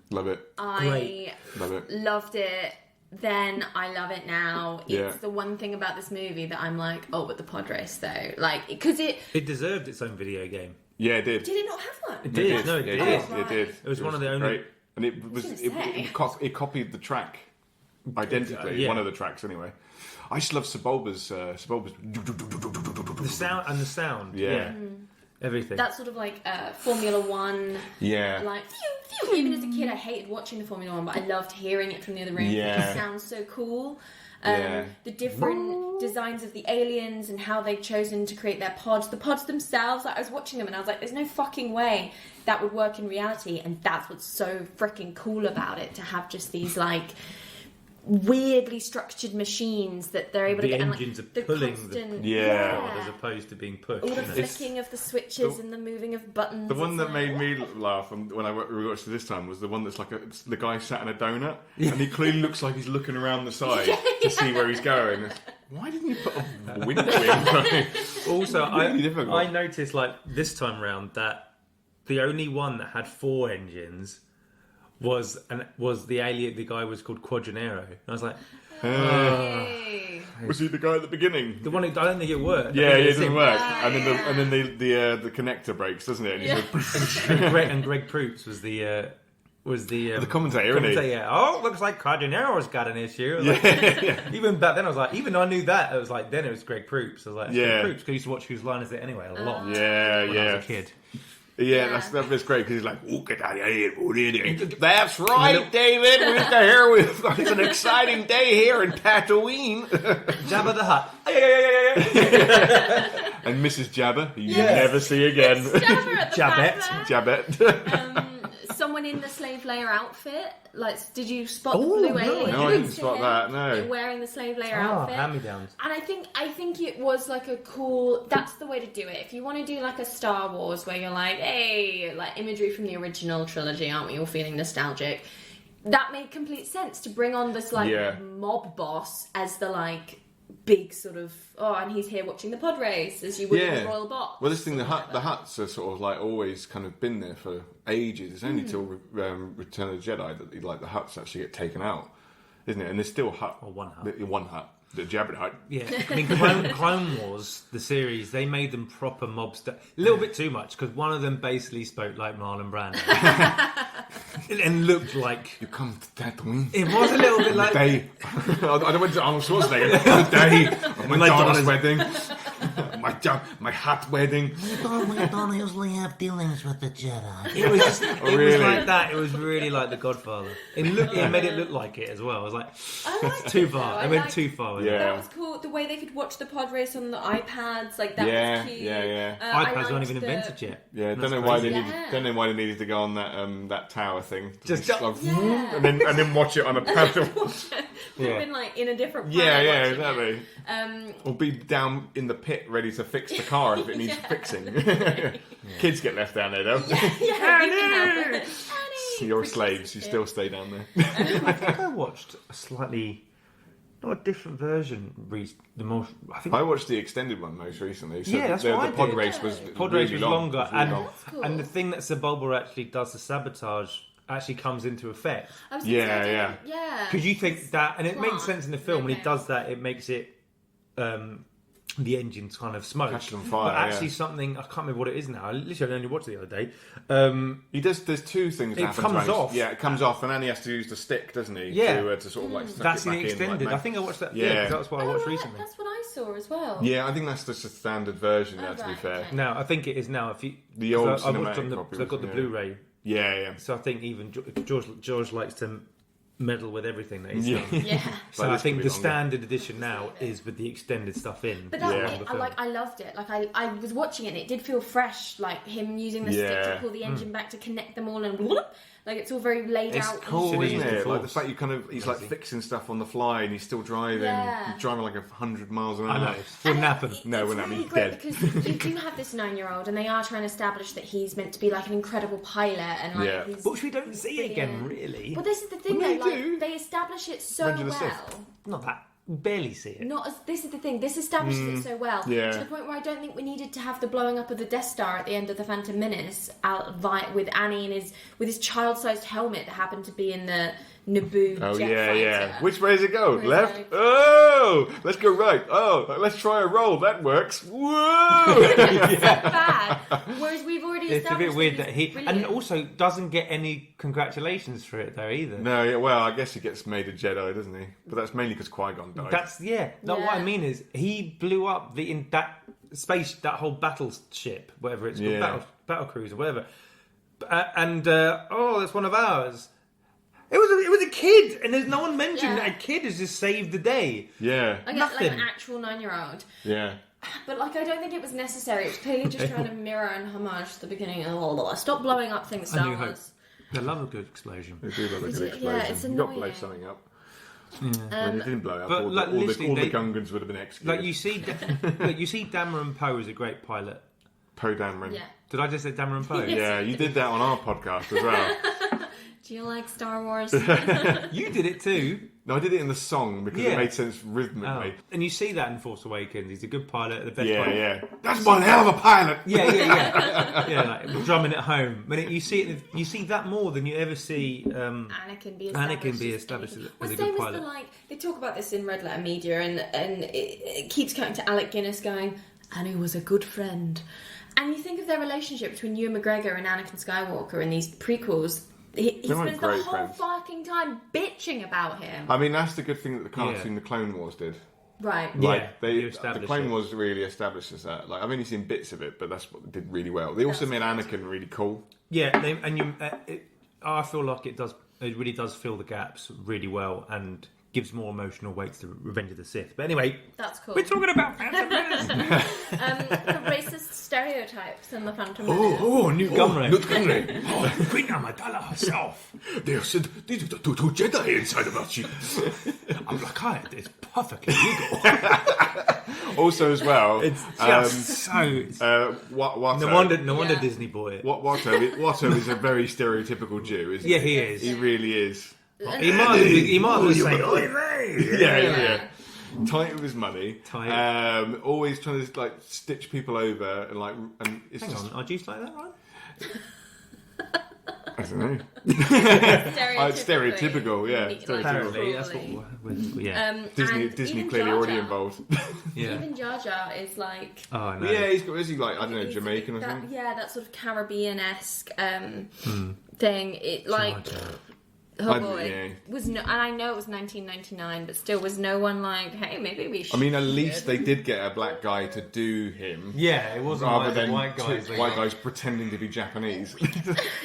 Speaker 3: Love it.
Speaker 1: I
Speaker 3: Love it.
Speaker 1: loved it then. I love it now. It's
Speaker 3: Yeah.
Speaker 1: the one thing about this movie that I'm like, oh, but the pod race though. Like, because it...
Speaker 4: It deserved its own video game.
Speaker 3: Yeah, it did.
Speaker 1: Did it not have one?
Speaker 4: It did. No, it
Speaker 3: Yeah,
Speaker 4: did.
Speaker 3: It did.
Speaker 1: It
Speaker 4: was one of the only-
Speaker 3: Great. And it was it copied the track identically.
Speaker 4: Yeah.
Speaker 3: One of the tracks, anyway. I just love Sebulba's.
Speaker 4: The sound.
Speaker 3: Yeah.
Speaker 4: Everything.
Speaker 1: That sort of like Formula One.
Speaker 3: Yeah.
Speaker 1: Like, phew, phew. Even as a kid, I hated watching the Formula One, but I loved hearing it from the other room.
Speaker 3: Yeah.
Speaker 1: It sounds so cool.
Speaker 3: Yeah.
Speaker 1: The different designs of the aliens and how they've chosen to create their pods. The pods themselves, like, I was watching them and I was like, there's no fucking way that would work in reality. And that's what's so freaking cool about it, to have just these like weirdly structured machines that they're able
Speaker 4: the
Speaker 1: to get.
Speaker 4: engines
Speaker 1: and, like,
Speaker 4: are pulling
Speaker 1: constant,
Speaker 3: Yeah.
Speaker 4: as opposed to being pushed.
Speaker 1: all the
Speaker 4: isn't it?
Speaker 1: flicking of the switches and the moving of buttons.
Speaker 3: The one
Speaker 1: It's
Speaker 3: that
Speaker 1: like,
Speaker 3: made me laugh when I rewatched it this time was the one that's like it's the guy sat in a donut and he clearly looks like he's looking around the side to see where he's going. Why didn't you put a wind wing?
Speaker 4: Also,
Speaker 3: Really difficult.
Speaker 4: I noticed like this time round that the only one that had 4 engines was the alien. The guy was called Quadranero. And I was like,
Speaker 1: Hey.
Speaker 3: Was he the guy at the beginning?
Speaker 4: the one. I don't think it worked.
Speaker 3: Yeah,
Speaker 4: I think
Speaker 3: it
Speaker 4: it's
Speaker 3: doesn't
Speaker 4: him.
Speaker 3: work.
Speaker 1: Yeah,
Speaker 3: And then
Speaker 1: yeah.
Speaker 3: the connector breaks, doesn't it? And he's
Speaker 1: Yeah.
Speaker 3: like,
Speaker 4: And Greg Proops was the
Speaker 3: commentator, isn't he?
Speaker 4: Yeah. Oh, looks like Quadranero's got an issue. I was like,
Speaker 3: yeah.
Speaker 4: even back then, I was like, even though I knew that, it was like then it was Greg Proops. I was like, it's
Speaker 3: Yeah.
Speaker 4: Greg Proops. 'Cause I used to watch Whose Line Is It Anyway a lot
Speaker 3: Yeah,
Speaker 4: when I
Speaker 3: yeah.
Speaker 4: was a kid.
Speaker 3: Yeah, that's great because he's like, that's right, David. We're here with it's an exciting day here in Tatooine.
Speaker 4: Jabba the Hutt.
Speaker 3: And Mrs. Jabba, who you
Speaker 4: Yes.
Speaker 3: never see again.
Speaker 1: Jabba at the
Speaker 4: Jabbette.
Speaker 1: back there.
Speaker 3: Jabbette.
Speaker 1: Someone in the slave layer outfit. Like, did you spot
Speaker 4: Oh,
Speaker 1: the blue
Speaker 4: no,
Speaker 1: alien?
Speaker 3: no, I didn't
Speaker 1: next to
Speaker 3: spot
Speaker 1: him?
Speaker 3: that, no.
Speaker 1: Like, wearing the slave layer
Speaker 4: Oh,
Speaker 1: outfit.
Speaker 4: hand-me-downs.
Speaker 1: And I think it was like a cool. That's the way to do it. If you want to do like a Star Wars where you're like, hey, like imagery from the original trilogy, aren't we all feeling nostalgic? That made complete sense to bring on this like
Speaker 3: Yeah.
Speaker 1: mob boss as the like big sort of and he's here watching the pod race as you would in a royal box.
Speaker 3: Well, this thing, the
Speaker 1: or whatever.
Speaker 3: huts are sort of like always kind of been there for ages. It's only till Return of the Jedi that like the huts actually get taken out, isn't it? And there's still
Speaker 4: Or one hut.
Speaker 3: One hut. The Jabba the Hutt.
Speaker 4: Yeah, I mean, Clone Wars, the series, they made them proper mobster. A little bit too much, because one of them basically spoke like Marlon Brando. And looked like...
Speaker 3: You come to Tatooine.
Speaker 4: It was a little bit like...
Speaker 3: The day... I went to Arnold Schwarzenegger. The day of my daughter's wedding. My hat wedding.
Speaker 2: We don't usually have dealings with the Jedi.
Speaker 4: It was just, it
Speaker 3: really?
Speaker 4: was like that. It was really like The Godfather. It made it look like it as well. I was like, too far. They went too far.
Speaker 3: Yeah.
Speaker 1: That was cool. The way they could watch the pod race on the iPads, like that was cute.
Speaker 3: Yeah.
Speaker 4: iPads aren't even invented yet.
Speaker 3: Yeah,
Speaker 4: That's
Speaker 3: don't know why they
Speaker 4: crazy.
Speaker 3: needed. Don't know why they needed to go on that tower thing.
Speaker 4: Just
Speaker 3: like, and then watch it on a paddle.
Speaker 1: We've been like in a different
Speaker 3: Yeah,
Speaker 1: planet watching
Speaker 3: exactly.
Speaker 1: it.
Speaker 3: Or be down in the pit ready to fix the car if it needs fixing. Kids get left down there though.
Speaker 1: Yeah, you can help it.
Speaker 3: You're slaves. You still stay down there.
Speaker 4: I think I watched a slightly... Not a different version.
Speaker 3: I watched the extended one most recently. So
Speaker 4: that's
Speaker 3: the
Speaker 4: what I
Speaker 3: pod
Speaker 4: did.
Speaker 3: race was
Speaker 4: Pod
Speaker 3: really
Speaker 4: race was
Speaker 3: long.
Speaker 4: longer,
Speaker 3: It was really long.
Speaker 1: Cool.
Speaker 4: and the thing that Sebulba actually does, the sabotage, actually comes into effect.
Speaker 1: I was gonna say,
Speaker 3: Yeah.
Speaker 1: yeah.
Speaker 4: Because you think that, and it makes sense in the film when he
Speaker 1: Okay.
Speaker 4: does that. It makes it the engines kind of smoke.
Speaker 3: Catch on fire,
Speaker 4: but actually,
Speaker 3: yeah.
Speaker 4: something I can't remember what it is now. I literally only watched it the other day.
Speaker 3: He does. There's two things.
Speaker 4: It
Speaker 3: that happen
Speaker 4: comes
Speaker 3: to him.
Speaker 4: off.
Speaker 3: Yeah, it comes off, and then he has to use the stick, doesn't he?
Speaker 4: Yeah.
Speaker 3: To sort of like. Suck
Speaker 4: That's
Speaker 3: it
Speaker 4: in
Speaker 3: back
Speaker 4: the extended.
Speaker 3: like,
Speaker 4: I think I watched that.
Speaker 3: Yeah.
Speaker 4: Yeah, 'cause that's what I watched
Speaker 1: right,
Speaker 4: recently.
Speaker 1: That's what I saw as well.
Speaker 3: Yeah, I think that's just a standard version. To be
Speaker 1: right,
Speaker 3: fair.
Speaker 1: okay.
Speaker 4: Now I think it is now. If you
Speaker 3: The old
Speaker 4: I watched
Speaker 3: cinematic
Speaker 4: on
Speaker 3: copy
Speaker 4: so I've got the
Speaker 3: was-
Speaker 4: Blu-ray,
Speaker 3: Yeah.
Speaker 4: so I think even George likes to meddle with everything that he's
Speaker 3: Yeah.
Speaker 4: done.
Speaker 1: Yeah.
Speaker 4: So
Speaker 3: Like
Speaker 4: I
Speaker 3: this
Speaker 4: think
Speaker 3: could
Speaker 4: the
Speaker 3: be longer.
Speaker 4: standard edition now is with the extended stuff in.
Speaker 1: But that
Speaker 3: Yeah.
Speaker 1: bit, I loved it. Like I was watching it and it did feel fresh, like him using the stick
Speaker 3: Yeah.
Speaker 1: to pull the engine back to connect them all and whoop, like it's all very laid
Speaker 3: It's
Speaker 1: out.
Speaker 3: cool,
Speaker 4: Should've
Speaker 3: isn't
Speaker 4: used the
Speaker 3: it? Like the
Speaker 4: Force.
Speaker 3: fact you kind of he's like fixing stuff on the fly and he's still driving.
Speaker 1: Yeah.
Speaker 3: He's driving like 100 miles an hour.
Speaker 4: I know. Wouldn't happen.
Speaker 3: No,
Speaker 1: it's
Speaker 3: wouldn't happen.
Speaker 1: really
Speaker 3: He's
Speaker 1: great
Speaker 3: dead.
Speaker 1: because you do have this 9-year-old and they are trying to establish that he's meant to be like an incredible pilot and like
Speaker 3: Yeah.
Speaker 1: he's
Speaker 4: Which we don't see again,
Speaker 1: brilliant.
Speaker 4: really.
Speaker 1: Well, this is the thing
Speaker 3: Well,
Speaker 1: though,
Speaker 3: they
Speaker 1: like
Speaker 3: do.
Speaker 1: they establish it so
Speaker 3: Revenge of the
Speaker 1: well.
Speaker 3: Sith.
Speaker 4: Not that. Barely see it.
Speaker 1: Not as this is the thing. This establishes it so well
Speaker 3: yeah.
Speaker 1: to the point where I don't think we needed to have the blowing up of the Death Star at the end of the Phantom Menace with Annie and his child-sized helmet that happened to be in the Naboo
Speaker 3: Oh
Speaker 1: jet
Speaker 3: yeah,
Speaker 1: fighter.
Speaker 3: yeah. Which way does it go?
Speaker 1: Where's
Speaker 3: Left?
Speaker 1: like-
Speaker 3: Oh, let's go right. Oh, let's try a roll. That works. Whoa!
Speaker 1: It's so bad. Whereas we've already
Speaker 4: It's a
Speaker 1: established
Speaker 4: bit weird
Speaker 1: that
Speaker 4: that
Speaker 1: he's
Speaker 4: he and
Speaker 1: brilliant.
Speaker 4: also doesn't get any congratulations for it though either.
Speaker 3: No, yeah, well, I guess he gets made a Jedi, doesn't he? But that's mainly because Qui-Gon died.
Speaker 4: That's no. What I
Speaker 1: Yeah.
Speaker 4: mean is he blew up that whole battleship, whatever it's called,
Speaker 3: Yeah.
Speaker 4: battle cruiser, whatever. That's one of ours. It was a kid, and there's no one mentioned
Speaker 1: Yeah.
Speaker 4: that a kid has just saved the day.
Speaker 3: Yeah,
Speaker 1: like
Speaker 4: nothing.
Speaker 1: an actual 9-year-old.
Speaker 3: yeah.
Speaker 1: But like, I don't think it was necessary. It's clearly just trying to mirror and homage to the beginning of Stop blowing up things,
Speaker 4: A
Speaker 1: Star
Speaker 4: New Hope.
Speaker 1: Wars.
Speaker 4: I love a good explosion.
Speaker 3: They do love a
Speaker 1: Is
Speaker 3: good
Speaker 1: it?
Speaker 3: explosion.
Speaker 1: Yeah, it's
Speaker 3: You've got to blow
Speaker 1: annoying.
Speaker 3: something up. When it didn't blow up,
Speaker 4: But,
Speaker 3: all,
Speaker 4: like,
Speaker 3: all the
Speaker 4: literally,
Speaker 3: Gungans would have been executed.
Speaker 4: Like you see, you see, Dameron Poe is a great pilot.
Speaker 3: Poe Dameron.
Speaker 1: Yeah.
Speaker 4: Did I just say Dameron Poe?
Speaker 3: Yeah, you did that on our podcast as well.
Speaker 1: Do you like Star Wars?
Speaker 4: You did it too.
Speaker 3: No, I did it in the song because
Speaker 4: Yeah.
Speaker 3: it made sense
Speaker 4: Oh.
Speaker 3: rhythmically.
Speaker 4: And you see that in Force Awakens. He's a good pilot, the best
Speaker 3: Yeah,
Speaker 4: pilot.
Speaker 3: yeah. That's one hell of a pilot.
Speaker 4: Yeah. Yeah, like drumming at home. When you see that more than you ever see.
Speaker 1: Anakin be established
Speaker 4: as
Speaker 1: well,
Speaker 4: a
Speaker 1: same
Speaker 4: good
Speaker 1: as
Speaker 4: pilot.
Speaker 1: they talk about this in Red Letter Media, and it keeps cutting to Alec Guinness going, Annie was a good friend. And you think of their relationship between Ewan McGregor and Anakin Skywalker in these prequels. He
Speaker 3: They weren't
Speaker 1: spends the
Speaker 3: great
Speaker 1: whole
Speaker 3: friends.
Speaker 1: fucking time bitching about him.
Speaker 3: I mean, that's the good thing that the cartoon, the Clone Wars, did.
Speaker 1: Right.
Speaker 4: Yeah.
Speaker 3: Like
Speaker 4: you
Speaker 3: the
Speaker 4: establish
Speaker 3: Clone
Speaker 4: it.
Speaker 3: Wars really establishes that. Like I've only seen bits of it, but that's what they did really well. They also made Anakin really cool.
Speaker 4: Yeah, I feel like it really does fill the gaps really well and gives more emotional weight to Revenge of the Sith. But anyway,
Speaker 1: That's cool.
Speaker 4: we're talking about Phantom Menace.
Speaker 1: The racist stereotypes in the Phantom Menace.
Speaker 4: Newt Gunray.
Speaker 3: Newt Gunray.
Speaker 2: Queen Amidala herself.
Speaker 3: They said these are the two Jedi inside of our ship.
Speaker 4: I'm like, it's perfectly legal.
Speaker 3: Also, as well,
Speaker 4: It's just so.
Speaker 3: Watto.
Speaker 4: No wonder
Speaker 1: Yeah.
Speaker 4: Disney bought it.
Speaker 3: Watto is a very stereotypical Jew, isn't
Speaker 4: Yeah,
Speaker 3: he?
Speaker 4: he is.
Speaker 3: He really is.
Speaker 4: He might have been saying.
Speaker 3: Yeah. Tight with his money.
Speaker 4: Tight.
Speaker 3: Always trying to like stitch people over and like. And it's
Speaker 4: Hang
Speaker 3: just,
Speaker 4: on, are Jews like that, right?
Speaker 3: I don't know.
Speaker 1: Stereotypical,
Speaker 3: yeah.
Speaker 1: like,
Speaker 4: Apparently, that's
Speaker 1: crawling.
Speaker 4: what yeah.
Speaker 3: Disney
Speaker 1: even
Speaker 3: clearly
Speaker 1: Jar
Speaker 3: already
Speaker 1: Jar.
Speaker 3: involved.
Speaker 4: Yeah.
Speaker 1: Even Jar Jar is like...
Speaker 4: Oh, no.
Speaker 3: Yeah, he's got, is he like, I don't know,
Speaker 1: It's
Speaker 3: Jamaican or
Speaker 1: that,
Speaker 3: something?
Speaker 1: yeah, that sort of Caribbean-esque thing. It like,
Speaker 4: Jar Jar.
Speaker 1: oh
Speaker 3: I-
Speaker 1: boy,
Speaker 3: yeah.
Speaker 1: was no, and I know it was 1999, but still, was no one like, hey, maybe we should.
Speaker 3: I mean, at least they did get a black guy to do him.
Speaker 4: Yeah, it wasn't
Speaker 3: Rather
Speaker 4: like the
Speaker 3: than
Speaker 4: white guys.
Speaker 3: two white guys pretending to be Japanese.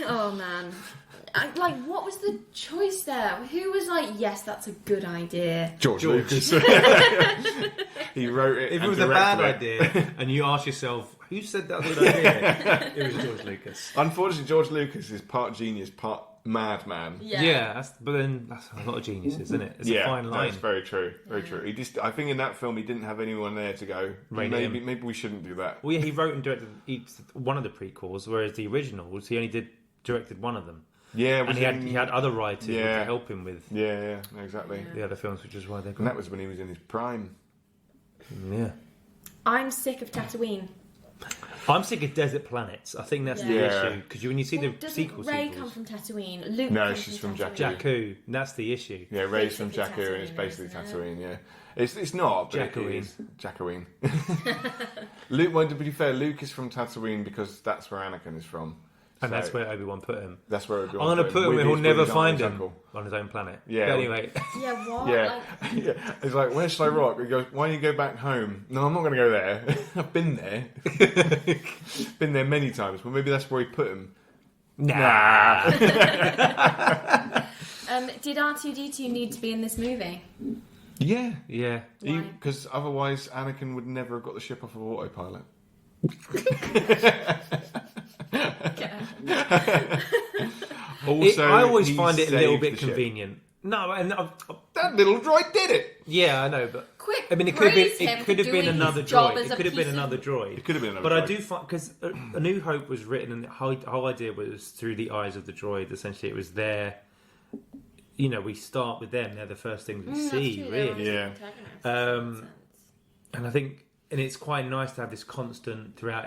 Speaker 1: Oh man, like, what was the choice there? Who was like, yes, that's a good idea?
Speaker 3: George Lucas. He wrote it.
Speaker 4: If it
Speaker 3: and
Speaker 4: was a bad
Speaker 3: directed it.
Speaker 4: idea, and you ask yourself, who said that was a good idea? It was George Lucas.
Speaker 3: Unfortunately, George Lucas is part genius, part madman.
Speaker 4: Yeah, but then that's a lot of geniuses, isn't it? It's a fine line.
Speaker 3: That's very true. Very true. He just, I think in that film, he didn't have anyone there to go.
Speaker 4: Rein
Speaker 3: Maybe
Speaker 4: him.
Speaker 3: we shouldn't do that.
Speaker 4: Well, yeah, he wrote and directed one of the prequels, whereas the originals, he only directed one of them.
Speaker 3: Yeah,
Speaker 4: And he had other writers
Speaker 3: Yeah.
Speaker 4: to help him with
Speaker 3: Yeah, exactly.
Speaker 4: the other films, which is why they're
Speaker 3: And
Speaker 4: good.
Speaker 3: that was when he was in his prime.
Speaker 4: Yeah.
Speaker 1: I'm sick of Tatooine.
Speaker 4: I'm sick of desert planets. I think that's the
Speaker 3: Yeah.
Speaker 4: issue. Because when you see
Speaker 1: Well,
Speaker 4: the
Speaker 1: doesn't
Speaker 4: sequel
Speaker 1: Rey
Speaker 4: sequels...
Speaker 1: come from Tatooine? Luke
Speaker 3: No,
Speaker 1: comes
Speaker 3: she's from
Speaker 1: Tatooine.
Speaker 3: Jakku.
Speaker 4: Jakku, that's the issue.
Speaker 3: Yeah, Ray's from
Speaker 1: Basically
Speaker 3: Jakku, and it's
Speaker 1: Tatooine,
Speaker 3: basically
Speaker 1: isn't it?
Speaker 3: Tatooine. Yeah, it's not, but it
Speaker 4: Jakkuine.
Speaker 3: is Jakkuine. Luke. Well, to be fair, Luke is from Tatooine because that's where Anakin is from.
Speaker 4: And
Speaker 3: So,
Speaker 4: that's where Obi-Wan put him.
Speaker 3: That's where
Speaker 4: I'm going to put him where he'll never find him on his own planet.
Speaker 3: Yeah.
Speaker 4: But anyway,
Speaker 1: Yeah, what?
Speaker 3: Yeah.
Speaker 1: Like,
Speaker 3: Yeah, it's like, where should I rock? He goes, why don't you go back home? No, I'm not going to go there. I've been there. Been there many times. Well, maybe that's where he put him.
Speaker 4: nah.
Speaker 1: did R2D2 need to be in this movie?
Speaker 3: Yeah.
Speaker 4: Yeah.
Speaker 1: Why?
Speaker 3: Because otherwise, Anakin would never have got the ship off of autopilot. Also,
Speaker 4: I always
Speaker 3: he
Speaker 4: find it a little
Speaker 3: saved
Speaker 4: bit
Speaker 3: the ship.
Speaker 4: convenient. No, and
Speaker 3: That little droid did it.
Speaker 4: yeah, I know, but
Speaker 1: Quick,
Speaker 4: I mean, it could have been
Speaker 1: praise him
Speaker 4: it could
Speaker 1: for
Speaker 4: have been
Speaker 1: doing
Speaker 4: another
Speaker 1: his job
Speaker 4: droid.
Speaker 1: as
Speaker 4: It
Speaker 1: a
Speaker 4: could have been
Speaker 1: piece of-
Speaker 4: another droid.
Speaker 3: It could have been another
Speaker 4: But I
Speaker 3: droid.
Speaker 4: do find because A New Hope was written, and the whole idea was through the eyes of the droid. Essentially, it was their. You know, we start with them; they're the first things we see, really.
Speaker 3: Yeah.
Speaker 4: And I think, and it's quite nice to have this constant throughout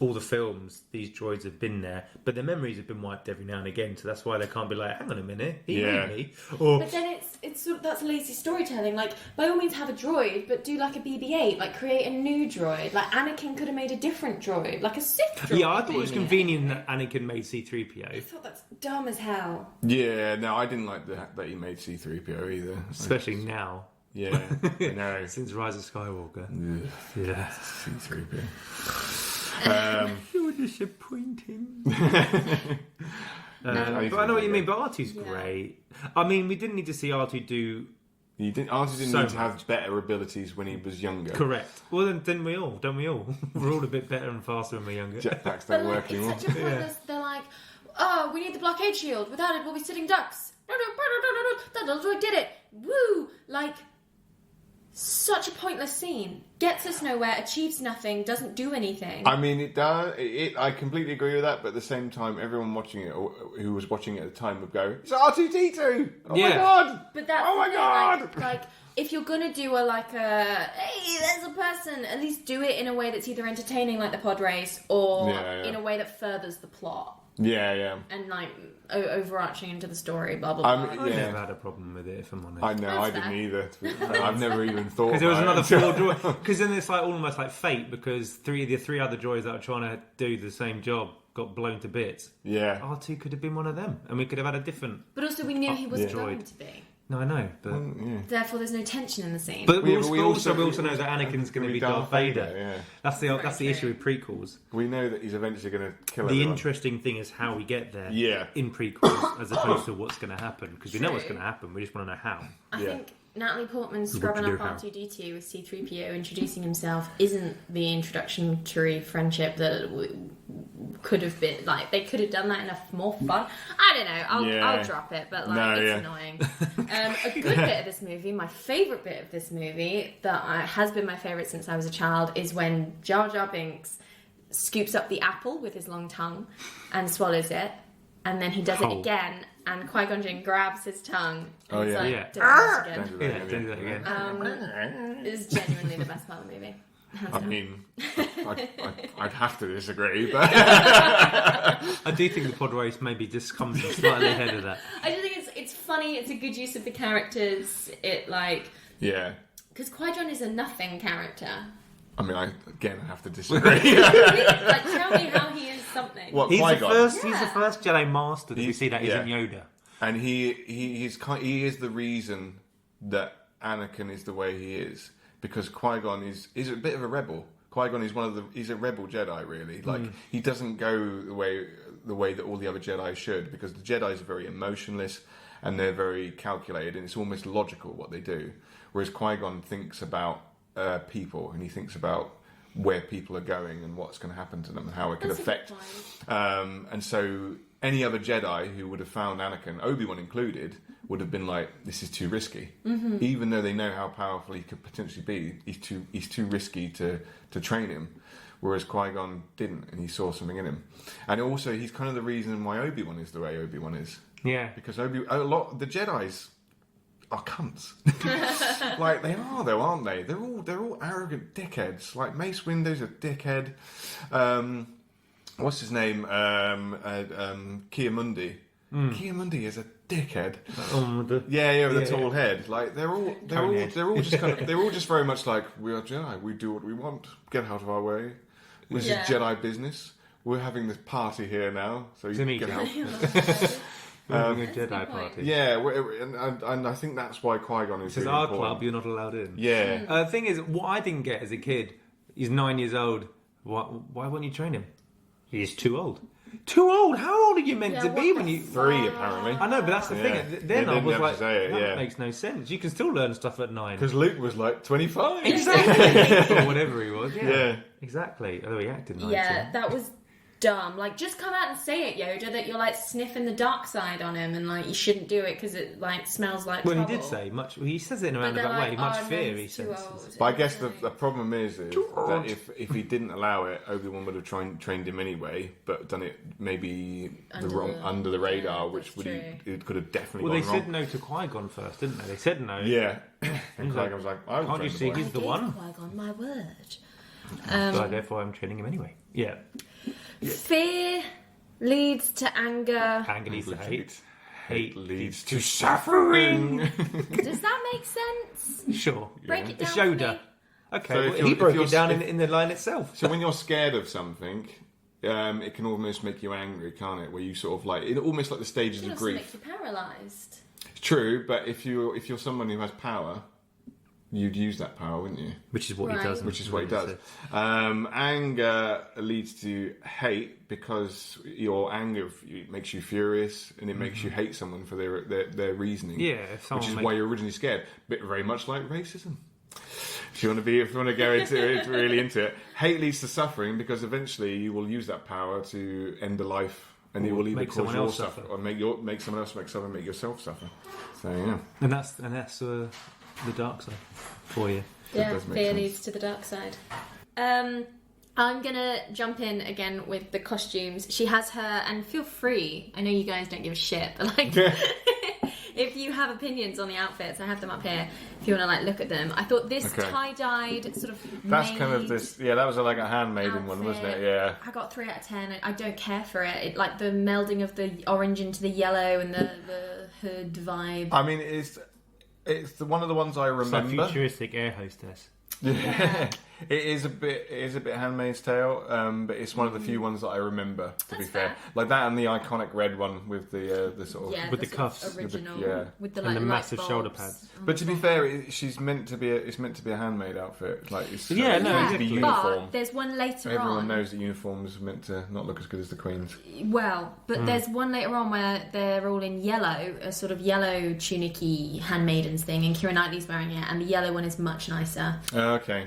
Speaker 4: all the films. These droids have been there, but their memories have been wiped every now and again. So that's why they can't be like, "Hang on a minute, he
Speaker 3: Yeah.
Speaker 4: made me." Or
Speaker 1: But then it's sort of, that's lazy storytelling. Like, by all means have a droid, but do like a BB-8, like create a new droid. Like Anakin could have made a different droid, like a Sith droid.
Speaker 4: yeah, I thought it was
Speaker 1: maybe.
Speaker 4: convenient that Anakin made
Speaker 1: I
Speaker 4: C-3PO,
Speaker 1: thought that's dumb as hell.
Speaker 3: Yeah, no, I didn't like that he made C-3PO either.
Speaker 4: especially now
Speaker 3: Yeah, no.
Speaker 4: since Rise of Skywalker.
Speaker 3: Ugh,
Speaker 4: Yeah,
Speaker 3: C-3PO.
Speaker 4: you're disappointing.
Speaker 3: I
Speaker 4: But I know what you mean. But R2's
Speaker 1: Yeah.
Speaker 4: great. I mean, we didn't need to see R2 do
Speaker 3: Arthur didn't
Speaker 4: So
Speaker 3: need to have better abilities when he was younger.
Speaker 4: correct. Well, then don't we all? Don't we all? We're all a bit better and faster when we're younger.
Speaker 3: Jetpacks
Speaker 1: But
Speaker 3: don't
Speaker 1: like,
Speaker 3: work
Speaker 1: it's
Speaker 3: anymore.
Speaker 1: such a pointless. They're like, oh, we need the blockade shield. Without it, we'll be sitting ducks. That little droid did it. Woo! Like, such a pointless scene. Gets us nowhere. Achieves nothing. Doesn't do anything.
Speaker 3: I mean, it does. I completely agree with that, but at the same time, everyone watching it, or who was watching it at the time, would go, "It's R2D2! Oh my
Speaker 4: Yeah.
Speaker 3: god!
Speaker 1: But that's
Speaker 3: Oh
Speaker 1: the
Speaker 3: my
Speaker 1: thing,
Speaker 3: god!"
Speaker 1: Like, if you're gonna do hey, there's a person, at least do it in a way that's either entertaining, like the pod race, or
Speaker 3: Yeah.
Speaker 1: in a way that furthers the plot
Speaker 3: Yeah.
Speaker 1: and like overarching into the story. Blah blah
Speaker 3: I
Speaker 1: blah.
Speaker 3: mean,
Speaker 4: I
Speaker 3: yeah.
Speaker 4: never had a problem with it, if I'm honest.
Speaker 3: I know,
Speaker 1: That's
Speaker 3: I didn't
Speaker 1: fair.
Speaker 3: either. I've never even thought.
Speaker 4: Because there was
Speaker 3: about
Speaker 4: another
Speaker 3: it.
Speaker 4: four droids. Because then it's like almost like fate. Because the three other droids that are trying to do the same job got blown to bits.
Speaker 3: Yeah.
Speaker 4: R2 could have been one of them, and we could have had a different.
Speaker 1: But also, we knew he was
Speaker 4: Yeah.
Speaker 1: going to be.
Speaker 4: No, I know, but
Speaker 3: Yeah.
Speaker 1: Therefore, there's no tension in the scene.
Speaker 4: but
Speaker 3: Yeah,
Speaker 4: we also know that Anakin's going to be Darth Vader.
Speaker 3: Yeah.
Speaker 4: That's the
Speaker 1: Very
Speaker 4: issue
Speaker 1: true.
Speaker 4: with prequels.
Speaker 3: We know that he's eventually going to kill
Speaker 4: The
Speaker 3: everyone.
Speaker 4: interesting thing is how we get there.
Speaker 3: Yeah.
Speaker 4: In prequels, as opposed to what's going to happen, because we know what's
Speaker 1: True.
Speaker 4: going to happen. We just want to know how.
Speaker 1: I
Speaker 3: Yeah.
Speaker 1: think Natalie Portman
Speaker 4: What
Speaker 1: scrubbing
Speaker 4: to
Speaker 1: up
Speaker 4: do, how?
Speaker 1: R2D2 with C-3PO introducing himself isn't the introductory friendship that could have been. Like, they could have done that in a more fun. I don't know.
Speaker 3: Yeah.
Speaker 1: I'll drop it, but like,
Speaker 3: No,
Speaker 1: it's
Speaker 3: yeah.
Speaker 1: annoying. A good bit of this movie, my favourite bit of this movie, that has been my favourite since I was a child, is when Jar Jar Binks scoops up the apple with his long tongue and swallows it, and then he does it
Speaker 4: Oh.
Speaker 1: again, and Qui-Gon Jinn grabs his tongue. And
Speaker 3: Oh,
Speaker 1: he's
Speaker 3: yeah.
Speaker 1: like,
Speaker 4: Yeah.
Speaker 1: "Don't do this again."
Speaker 3: Don't do that
Speaker 4: Yeah,
Speaker 3: again.
Speaker 4: don't do that again.
Speaker 1: It's genuinely the best part of the movie.
Speaker 3: I mean, I'd have to disagree, but
Speaker 4: I do think the pod race maybe just comes in slightly ahead of that.
Speaker 1: I just think it's funny. It's a good use of the characters. It like
Speaker 3: yeah.
Speaker 1: because Qui-Gon is a nothing character.
Speaker 3: I mean, I have to disagree.
Speaker 1: Like, tell me how he is something.
Speaker 3: What,
Speaker 4: He's the
Speaker 3: Qui-Gon?
Speaker 4: first Jedi Master that we see that
Speaker 3: yeah.
Speaker 4: isn't Yoda.
Speaker 3: And he is the reason that Anakin is the way he is, because Qui-Gon is a bit of a rebel. Qui-Gon is he's a rebel Jedi, really. Like he doesn't go the way that all the other Jedi should, because the Jedi's are very emotionless and they're very calculated, and it's almost logical what they do. Whereas Qui-Gon thinks about people, and he thinks about where people are going and what's going to happen to them and how it could affect. And so any other Jedi who would have found Anakin, Obi-Wan included, would have been like, this is too risky. Mm-hmm. Even though they know how powerful he could potentially be, he's too risky to train him. Whereas Qui-Gon didn't, and he saw something in him. And also, he's kind of the reason why Obi-Wan is the way Obi-Wan is.
Speaker 4: Yeah.
Speaker 3: Because the Jedis are cunts. Like, they are, though, aren't they? They're all arrogant dickheads. Like, Mace Windu's a dickhead. What's his name? Ki-Adi-Mundi. Ki-Adi-Mundi is a dickhead. With the tall head. Like, they're all just very much like, we are Jedi. We do what we want. Get out of our way. This is Jedi business. We're having this party here now, so you can get out.
Speaker 4: We're having a Jedi party.
Speaker 3: Yeah, and I think that's why Qui-Gon is.
Speaker 4: This is
Speaker 3: really
Speaker 4: our
Speaker 3: important.
Speaker 4: club. You're not allowed in.
Speaker 3: Yeah.
Speaker 4: The thing is, what I didn't get as a kid, he's 9 years old. Why won't you train him? He's too old. Too old? How old are you meant to be when you...
Speaker 3: 3, apparently.
Speaker 4: I know, but that's the thing. Then I was like, that
Speaker 3: makes
Speaker 4: makes no sense. You can still learn stuff at 9.
Speaker 3: Because Luke was like 25.
Speaker 4: Exactly. Or whatever he was.
Speaker 3: Yeah.
Speaker 4: Exactly. Although he acted 19.
Speaker 1: Yeah, that was dumb. Like, just come out and say it, Yoda, that you're like sniffing the dark side on him, and like you shouldn't do it because it like smells like trouble.
Speaker 4: He did say much. He says it in a roundabout way. Much fear. He says.
Speaker 3: But I guess the problem is that if he didn't allow it, Obi-Wan would have trained him anyway, but done it maybe under the radar, which it could have definitely.
Speaker 4: Well,
Speaker 3: gone
Speaker 4: they
Speaker 3: wrong.
Speaker 4: said no to Qui-Gon first, didn't they? They said no.
Speaker 3: Yeah. And Qui-Gon was like, I
Speaker 4: can't you see he's the one?
Speaker 1: Qui-Gon, my word.
Speaker 4: So therefore, I'm training him anyway. Yeah.
Speaker 1: Fear leads to anger.
Speaker 4: Anger leads to hate.
Speaker 3: Hate leads to suffering.
Speaker 1: Does that make sense?
Speaker 4: Sure.
Speaker 1: Break it down.
Speaker 4: It's
Speaker 1: for
Speaker 4: Yoda.
Speaker 1: me.
Speaker 4: Okay,
Speaker 3: So
Speaker 4: well,
Speaker 3: if
Speaker 4: he broke
Speaker 3: you're-
Speaker 4: it down in the line itself.
Speaker 3: So when you're scared of something, it can almost make you angry, can't it? Where you sort of like, it almost like the stages
Speaker 1: It
Speaker 3: of
Speaker 1: also
Speaker 3: grief.
Speaker 1: makes you paralysed.
Speaker 3: It's true, but if you're someone who has power, you'd use that power, wouldn't you?
Speaker 4: Which is what he
Speaker 1: Right.
Speaker 4: does.
Speaker 3: Which is what he does. Anger leads to hate because your anger makes you furious, and it makes you hate someone for their reasoning.
Speaker 4: Yeah, if
Speaker 3: which is
Speaker 4: someone
Speaker 3: why you're originally scared. But very much like racism. If you want to go into it, really into it, hate leads to suffering because eventually you will use that power to end a life, and it will either
Speaker 4: make
Speaker 3: cause
Speaker 4: someone
Speaker 3: you
Speaker 4: else
Speaker 3: suffer or make someone else suffer, make yourself suffer. So yeah,
Speaker 4: And that's the dark side for you.
Speaker 1: Yeah,
Speaker 3: does make
Speaker 1: fear
Speaker 3: sense.
Speaker 1: leads to the dark side. I'm gonna jump in again with the costumes. She has her, and feel free. I know you guys don't give a shit, but like, if you have opinions on the outfits, I have them up here. If you want to like look at them, I thought this tie-dyed sort of.
Speaker 3: that's kind of this. Yeah, that was like a handmaiden one, wasn't it? Yeah.
Speaker 1: I got 3 out of 10. I don't care for it. It like the melding of the orange into the yellow and the hood vibe.
Speaker 3: I mean, it's one of the ones I
Speaker 4: It's like
Speaker 3: remember.
Speaker 4: futuristic air hostess.
Speaker 3: Yeah. It is a bit Handmaid's Tale, but it's one of the few ones that I remember. To be fair, like that and the iconic red one with the sort of
Speaker 4: with the
Speaker 1: sort of
Speaker 4: cuffs.
Speaker 1: original,
Speaker 3: With
Speaker 1: the
Speaker 4: And
Speaker 1: like,
Speaker 4: the
Speaker 1: light
Speaker 4: massive
Speaker 1: bulbs
Speaker 4: shoulder pads.
Speaker 1: on
Speaker 3: But
Speaker 1: the
Speaker 3: to be
Speaker 1: top.
Speaker 3: fair, it's meant to be a handmade outfit. Like it's
Speaker 4: Yeah, no,
Speaker 3: meant to be
Speaker 4: exactly.
Speaker 3: uniform.
Speaker 1: But the's one later
Speaker 3: Everyone
Speaker 1: on.
Speaker 3: knows that uniforms are meant to not look as good as the Queen's.
Speaker 1: Well, but there's one later on where they're all in yellow, a sort of yellow tunic-y handmaidens thing, and Keira Knightley's wearing it, and the yellow one is much nicer.
Speaker 3: Okay.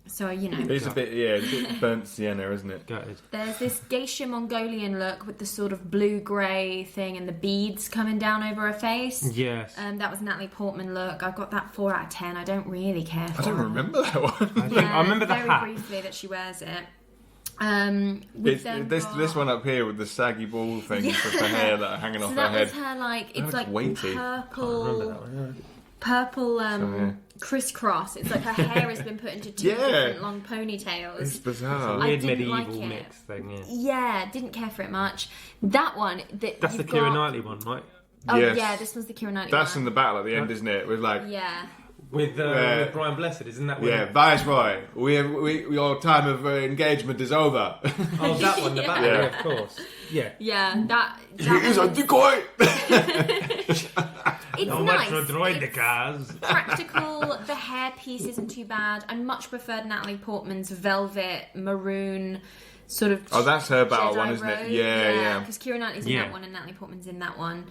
Speaker 1: So, you know.
Speaker 3: It's a bit burnt sienna, isn't it?
Speaker 4: Gutted.
Speaker 1: There's this geisha Mongolian look with the sort of blue-grey thing and the beads coming down over her face.
Speaker 4: Yes.
Speaker 1: That was Natalie Portman look. I've got that 4 out of 10. I don't really care for
Speaker 3: I don't
Speaker 1: her.
Speaker 3: remember that one.
Speaker 1: Yeah,
Speaker 4: I remember the
Speaker 1: very
Speaker 4: hat.
Speaker 1: briefly that she wears it.
Speaker 3: This one up here with the saggy ball things of the hair that are hanging off
Speaker 1: So
Speaker 3: her
Speaker 1: that
Speaker 3: head.
Speaker 1: was her like it's
Speaker 3: looks
Speaker 1: like
Speaker 3: weighty.
Speaker 4: I remember
Speaker 1: purple
Speaker 4: that one.
Speaker 1: purple crisscross. It's like her hair has been put into two different long ponytails.
Speaker 3: It's bizarre.
Speaker 1: I
Speaker 4: Weird
Speaker 1: didn't
Speaker 4: medieval
Speaker 1: like it.
Speaker 4: mix thing.
Speaker 1: Yeah, didn't care for it much. That one,
Speaker 4: That's the Keira Knightley one, right?
Speaker 1: Oh
Speaker 3: Yes.
Speaker 1: yeah, this one's the Keira Knightley
Speaker 3: That's
Speaker 1: one.
Speaker 3: in the battle at the end, isn't it? With like,
Speaker 1: Yeah.
Speaker 4: With Brian Blessed, isn't that?
Speaker 3: yeah, Viceroy. Your time of engagement is over.
Speaker 4: Oh, that one, the battle,
Speaker 3: Yeah.
Speaker 4: of course. Yeah.
Speaker 1: Yeah, that
Speaker 3: He is a
Speaker 1: one-
Speaker 3: decoy.
Speaker 1: It's
Speaker 4: Not
Speaker 1: nice.
Speaker 4: much for droid the
Speaker 1: It's
Speaker 4: cars.
Speaker 1: practical. The hair piece isn't too bad. I much preferred Natalie Portman's velvet maroon sort of.
Speaker 3: Oh, that's her battle
Speaker 1: Jedi
Speaker 3: one, isn't it?
Speaker 1: robe.
Speaker 3: Yeah.
Speaker 1: Because Keira Knightley's in
Speaker 4: Yeah.
Speaker 1: that one and Natalie Portman's in that one.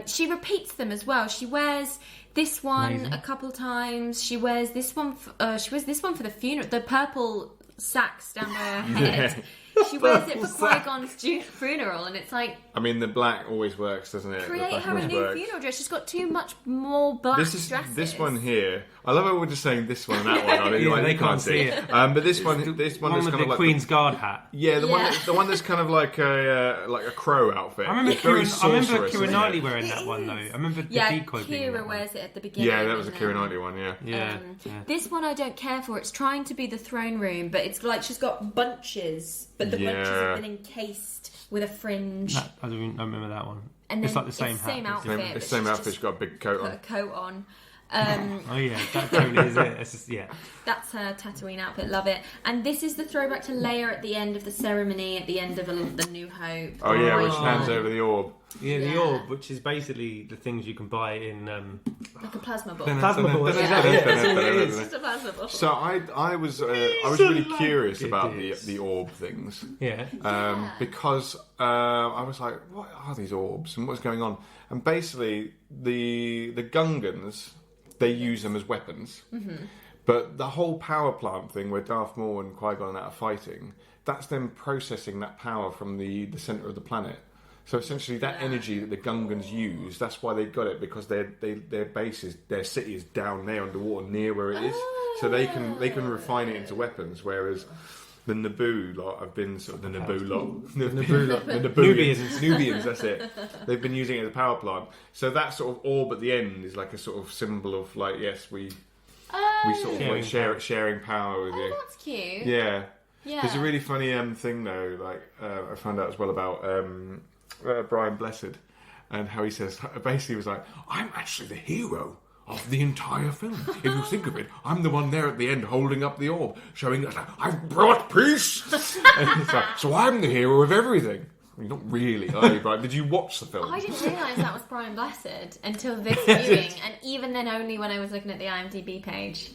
Speaker 1: She repeats them as well. She wears this one
Speaker 4: Amazing.
Speaker 1: a couple times. She wears this one. She wears this one for the funeral. The purple sacks down by her head. She wears it for Qui-Gon's funeral, and it's like,
Speaker 3: I mean, the black always works, doesn't it? The
Speaker 1: create
Speaker 3: black
Speaker 1: her a
Speaker 3: always
Speaker 1: new
Speaker 3: works.
Speaker 1: funeral dress. She's got too much more black dresses.
Speaker 3: This one here. I love how we're just saying this one and that one. I mean,
Speaker 4: Yeah,
Speaker 3: like,
Speaker 4: they
Speaker 3: you can't
Speaker 4: can't
Speaker 3: see
Speaker 4: see
Speaker 3: it. But this one
Speaker 4: One
Speaker 3: that's
Speaker 4: with
Speaker 3: kind
Speaker 4: the
Speaker 3: of like
Speaker 4: Queen's Guard hat.
Speaker 3: yeah, the
Speaker 1: Yeah.
Speaker 3: one that's kind of like a crow outfit.
Speaker 4: I remember
Speaker 3: It's very
Speaker 4: Keira
Speaker 3: sorcerous,
Speaker 4: Knightley
Speaker 3: isn't it?
Speaker 4: wearing that one though. I remember the
Speaker 1: Yeah,
Speaker 4: decoy being that
Speaker 1: Keira
Speaker 4: one.
Speaker 1: wears it at the beginning.
Speaker 3: Yeah, that was a
Speaker 1: and
Speaker 3: Keira
Speaker 1: then-
Speaker 3: Knightley one. Yeah.
Speaker 4: Yeah. yeah.
Speaker 1: This one I don't care for. It's trying to be the throne room, but it's like she's got bunches, but the bunches
Speaker 3: Yeah.
Speaker 1: have been encased with a fringe.
Speaker 4: I don't remember that one.
Speaker 1: And
Speaker 4: It's
Speaker 1: then
Speaker 4: like the same
Speaker 1: it's
Speaker 4: hat.
Speaker 1: same
Speaker 4: isn't it?
Speaker 1: outfit.
Speaker 3: It's
Speaker 1: but
Speaker 3: the same
Speaker 1: she's
Speaker 3: outfit.
Speaker 1: just
Speaker 3: She's got a big coat
Speaker 1: put
Speaker 3: on.
Speaker 1: a coat on.
Speaker 4: Oh yeah, that totally is it. It's just, yeah.
Speaker 1: That's her Tatooine outfit. Love it. And this is the throwback to Leia at the end of the ceremony, at the end of The New Hope.
Speaker 3: Oh yeah, which
Speaker 1: Oh.
Speaker 3: hands over the orb.
Speaker 4: Yeah, the
Speaker 1: Yeah.
Speaker 4: orb, which is basically the things you can buy in
Speaker 1: Like a plasma ball.
Speaker 4: plasma ball. That's
Speaker 1: Yeah.
Speaker 4: exactly it. That's all it
Speaker 1: It's
Speaker 4: is.
Speaker 1: just a plasma ball.
Speaker 3: So I was really curious
Speaker 4: It
Speaker 3: about
Speaker 4: is.
Speaker 3: the orb things.
Speaker 4: Yeah.
Speaker 3: Because I was like, what are these orbs and what's going on? And basically, the Gungans, they use them as weapons.
Speaker 1: Mm-hmm.
Speaker 3: But the whole power plant thing, where Darth Maul and Qui-Gon are fighting, that's them processing that power from the centre of the planet. So essentially, that energy that the Gungans use, that's why they got it, because their base is, their city is down there underwater, near where it is. So they can refine it into weapons, whereas the Naboo lot have been sort of the Nubians, that's it. They've been using it as a power plant. So that sort of orb at the end is like a sort of symbol of like, yes, we sort of like sharing power with you.
Speaker 1: Oh, that's cute.
Speaker 3: Yeah.
Speaker 1: Yeah.
Speaker 3: There's a really funny thing though, like I found out as well about Brian Blessed and how he says, basically was like, I'm actually the hero of the entire film. If you think of it, I'm the one there at the end holding up the orb, showing that I've brought peace. And it's like, so I'm the hero of everything. I mean, not really, are you, Brian? Did you watch the film?
Speaker 1: I didn't realise that was Brian Blessed until this viewing, and even then only when I was looking at the IMDb page.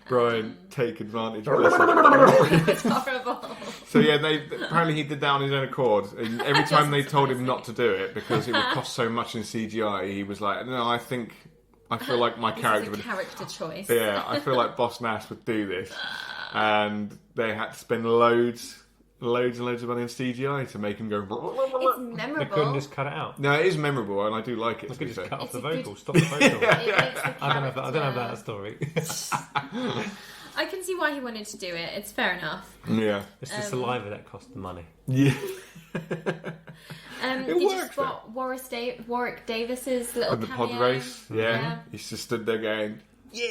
Speaker 3: Brian, take advantage. Blessed.
Speaker 1: It's horrible.
Speaker 3: So yeah, apparently he did that on his own accord. And every time they told him not to do it because it would cost so much in CGI, he was like, "No, I feel like my character
Speaker 1: This
Speaker 3: would."
Speaker 1: is a character choice.
Speaker 3: Yeah, I feel like Boss Nass would do this, and they had to spend loads and loads of money on CGI to make him go.
Speaker 1: It's
Speaker 4: They
Speaker 1: memorable.
Speaker 4: couldn't just cut it out.
Speaker 3: No, it is memorable, and I do like it.
Speaker 4: They
Speaker 3: To be
Speaker 4: could just
Speaker 3: fair.
Speaker 4: cut off
Speaker 1: It's
Speaker 4: the
Speaker 1: a good-
Speaker 4: vocal, stop the vocal.
Speaker 1: It makes the
Speaker 4: I don't know
Speaker 1: character-
Speaker 4: that story.
Speaker 1: I can see why he wanted to do it. It's fair enough.
Speaker 3: Yeah,
Speaker 4: It's the saliva that cost the money.
Speaker 3: yeah.
Speaker 1: Did you
Speaker 3: works,
Speaker 1: spot Warwick Davis's little
Speaker 3: And the
Speaker 1: cameo?
Speaker 3: pod race, yeah.
Speaker 1: Yeah.
Speaker 3: He's just stood there going, "Yeah."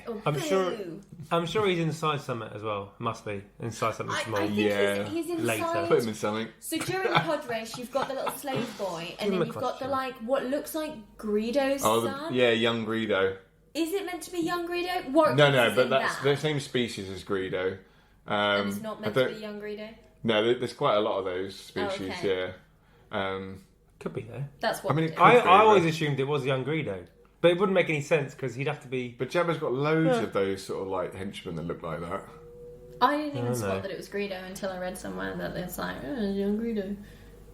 Speaker 1: Oh,
Speaker 4: I'm sure-
Speaker 1: boo.
Speaker 4: I'm sure he's inside something as well. Must be inside something
Speaker 1: I
Speaker 4: small.
Speaker 1: think
Speaker 3: Yeah.
Speaker 1: he's inside.
Speaker 4: Later.
Speaker 3: Put him in something.
Speaker 1: So during the pod race, you've got the little slave boy, and
Speaker 4: Give
Speaker 1: then
Speaker 4: him a
Speaker 1: you've got the
Speaker 4: question.
Speaker 1: what looks like Greedo's
Speaker 3: Oh,
Speaker 1: son.
Speaker 3: yeah, young Greedo.
Speaker 1: Is it meant to be young Greedo? Warwick
Speaker 3: No,
Speaker 1: Davis
Speaker 3: but
Speaker 1: in
Speaker 3: that's
Speaker 1: that.
Speaker 3: the same species as Greedo.
Speaker 1: And it's not
Speaker 3: I
Speaker 1: meant to
Speaker 3: don't-
Speaker 1: be young Greedo.
Speaker 3: No, there's quite a lot of those species.
Speaker 1: Oh, okay.
Speaker 3: Yeah.
Speaker 4: Could be there.
Speaker 1: That's what.
Speaker 3: I mean,
Speaker 1: it
Speaker 3: it
Speaker 1: is.
Speaker 3: could
Speaker 4: I
Speaker 3: be,
Speaker 4: always
Speaker 3: but-
Speaker 4: assumed it was young Greedo, but it wouldn't make any sense because he'd have to be.
Speaker 3: But Jabba's got loads of those sort of like henchmen that look like that.
Speaker 1: I didn't even
Speaker 4: I don't
Speaker 1: spot
Speaker 4: know.
Speaker 1: that it was Greedo until I read somewhere that it's like, oh, it's young Greedo.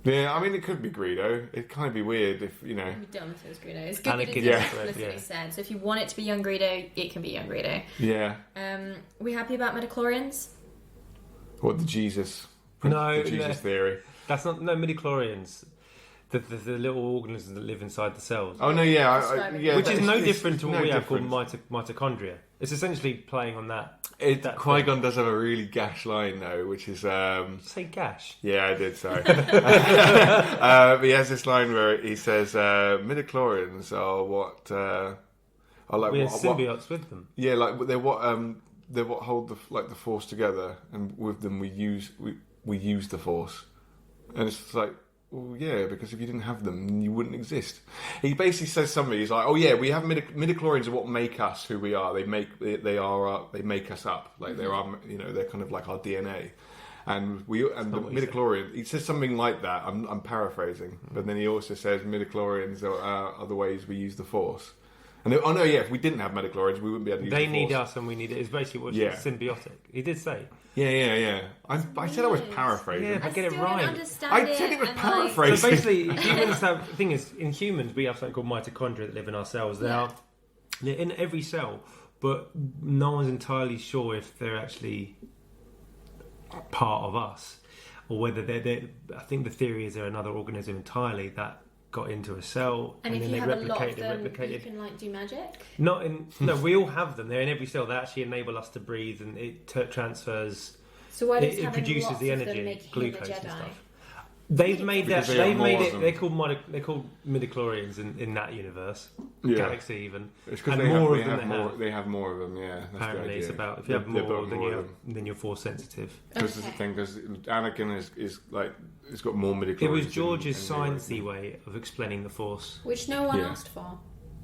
Speaker 3: Yeah, I mean, it could be Greedo. It'd kind of be weird if, you know.
Speaker 1: It'd be dumb if it was Greedo. It's good that
Speaker 4: Anakin
Speaker 1: it's
Speaker 3: is
Speaker 1: explicitly
Speaker 4: correct, yeah.
Speaker 1: said. So if you want it to be young Greedo, it can be young Greedo.
Speaker 3: Yeah.
Speaker 1: We happy about midichlorians?
Speaker 3: What, the Jesus?
Speaker 4: No,
Speaker 3: the Jesus
Speaker 4: no.
Speaker 3: theory.
Speaker 4: That's not midichlorians. The little organisms that live inside the cells.
Speaker 3: Oh, no, yeah. Yeah,
Speaker 4: Which is no
Speaker 3: it's
Speaker 4: different to what
Speaker 3: no
Speaker 4: we have called
Speaker 3: different.
Speaker 4: mitochondria. It's essentially playing on that. that
Speaker 3: Qui-Gon does have a really gash line, though, which is...
Speaker 4: Say gash.
Speaker 3: Yeah, I did, sorry. But he has this line where he says, midichlorians are what... are like
Speaker 4: We're
Speaker 3: what,
Speaker 4: symbiotes with them.
Speaker 3: yeah, like they're what hold the force together, and with them we use the force, and it's like, well, yeah, because if you didn't have them, then you wouldn't exist. He basically says something. He's like, oh yeah, we have midichlorians are what make us who we are. They make us up. Like they're they're kind of like our DNA. And the midichlorians, he says something like that. I'm paraphrasing, but then he also says midichlorians are the ways we use the force. And if we didn't have midichlorians, we wouldn't be able to use the force.
Speaker 4: They need us, and we need it. It's basically what symbiotic. He did say.
Speaker 3: Yeah. I said I was paraphrasing.
Speaker 4: Yeah,
Speaker 1: I
Speaker 4: get it
Speaker 1: still
Speaker 4: right.
Speaker 1: don't understand
Speaker 3: I said it was paraphrasing.
Speaker 4: So basically, humans have. The thing is, in humans, we have something called mitochondria that live in our cells. They're in every cell, but no one's entirely sure if they're actually part of us, or whether they're. I think the theory is they're another organism entirely that got into a cell,
Speaker 1: and if
Speaker 4: then
Speaker 1: you
Speaker 4: they
Speaker 1: have a lot of
Speaker 4: replicated.
Speaker 1: them, you can like do magic.
Speaker 4: No, we all have them. They're in every cell. They actually enable us to breathe, and it transfers.
Speaker 1: So why does
Speaker 4: It
Speaker 1: having
Speaker 4: produces
Speaker 1: lots
Speaker 4: the
Speaker 1: of them
Speaker 4: energy,
Speaker 1: make him a
Speaker 4: glucose and
Speaker 1: Jedi?
Speaker 4: stuff. They've made that.
Speaker 3: Because they have
Speaker 4: They've made
Speaker 3: more
Speaker 4: it.
Speaker 3: of them.
Speaker 4: They're called midichlorians in that universe,
Speaker 3: Yeah.
Speaker 4: galaxy even.
Speaker 3: It's because they have more of them. Yeah, that's
Speaker 4: Apparently,
Speaker 3: the
Speaker 4: it's
Speaker 3: idea.
Speaker 4: about if you have
Speaker 3: They've
Speaker 4: more,
Speaker 3: got
Speaker 4: then
Speaker 3: of
Speaker 4: you're force sensitive.
Speaker 3: Because this is the thing. Because Anakin is like it's got more midichlorians.
Speaker 4: It was George's
Speaker 3: than
Speaker 4: sciencey way of explaining the force.
Speaker 1: Which no one asked for.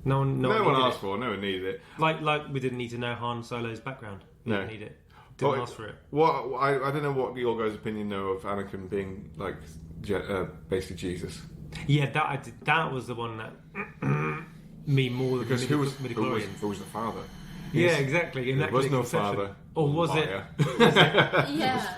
Speaker 4: No one
Speaker 3: No one
Speaker 4: needed
Speaker 3: asked
Speaker 4: it.
Speaker 3: for. No one needed it.
Speaker 4: Like we didn't need to know Han Solo's background. We didn't need it. Didn't ask for it.
Speaker 3: What I don't know what your guys' opinion know of Anakin being like basically Jesus.
Speaker 4: Yeah, that was the one that me more than
Speaker 3: Because who was
Speaker 4: midichlorians.
Speaker 3: the father?
Speaker 4: Yeah, exactly.
Speaker 3: There was no father.
Speaker 4: Or was
Speaker 3: Liar.
Speaker 1: Yeah.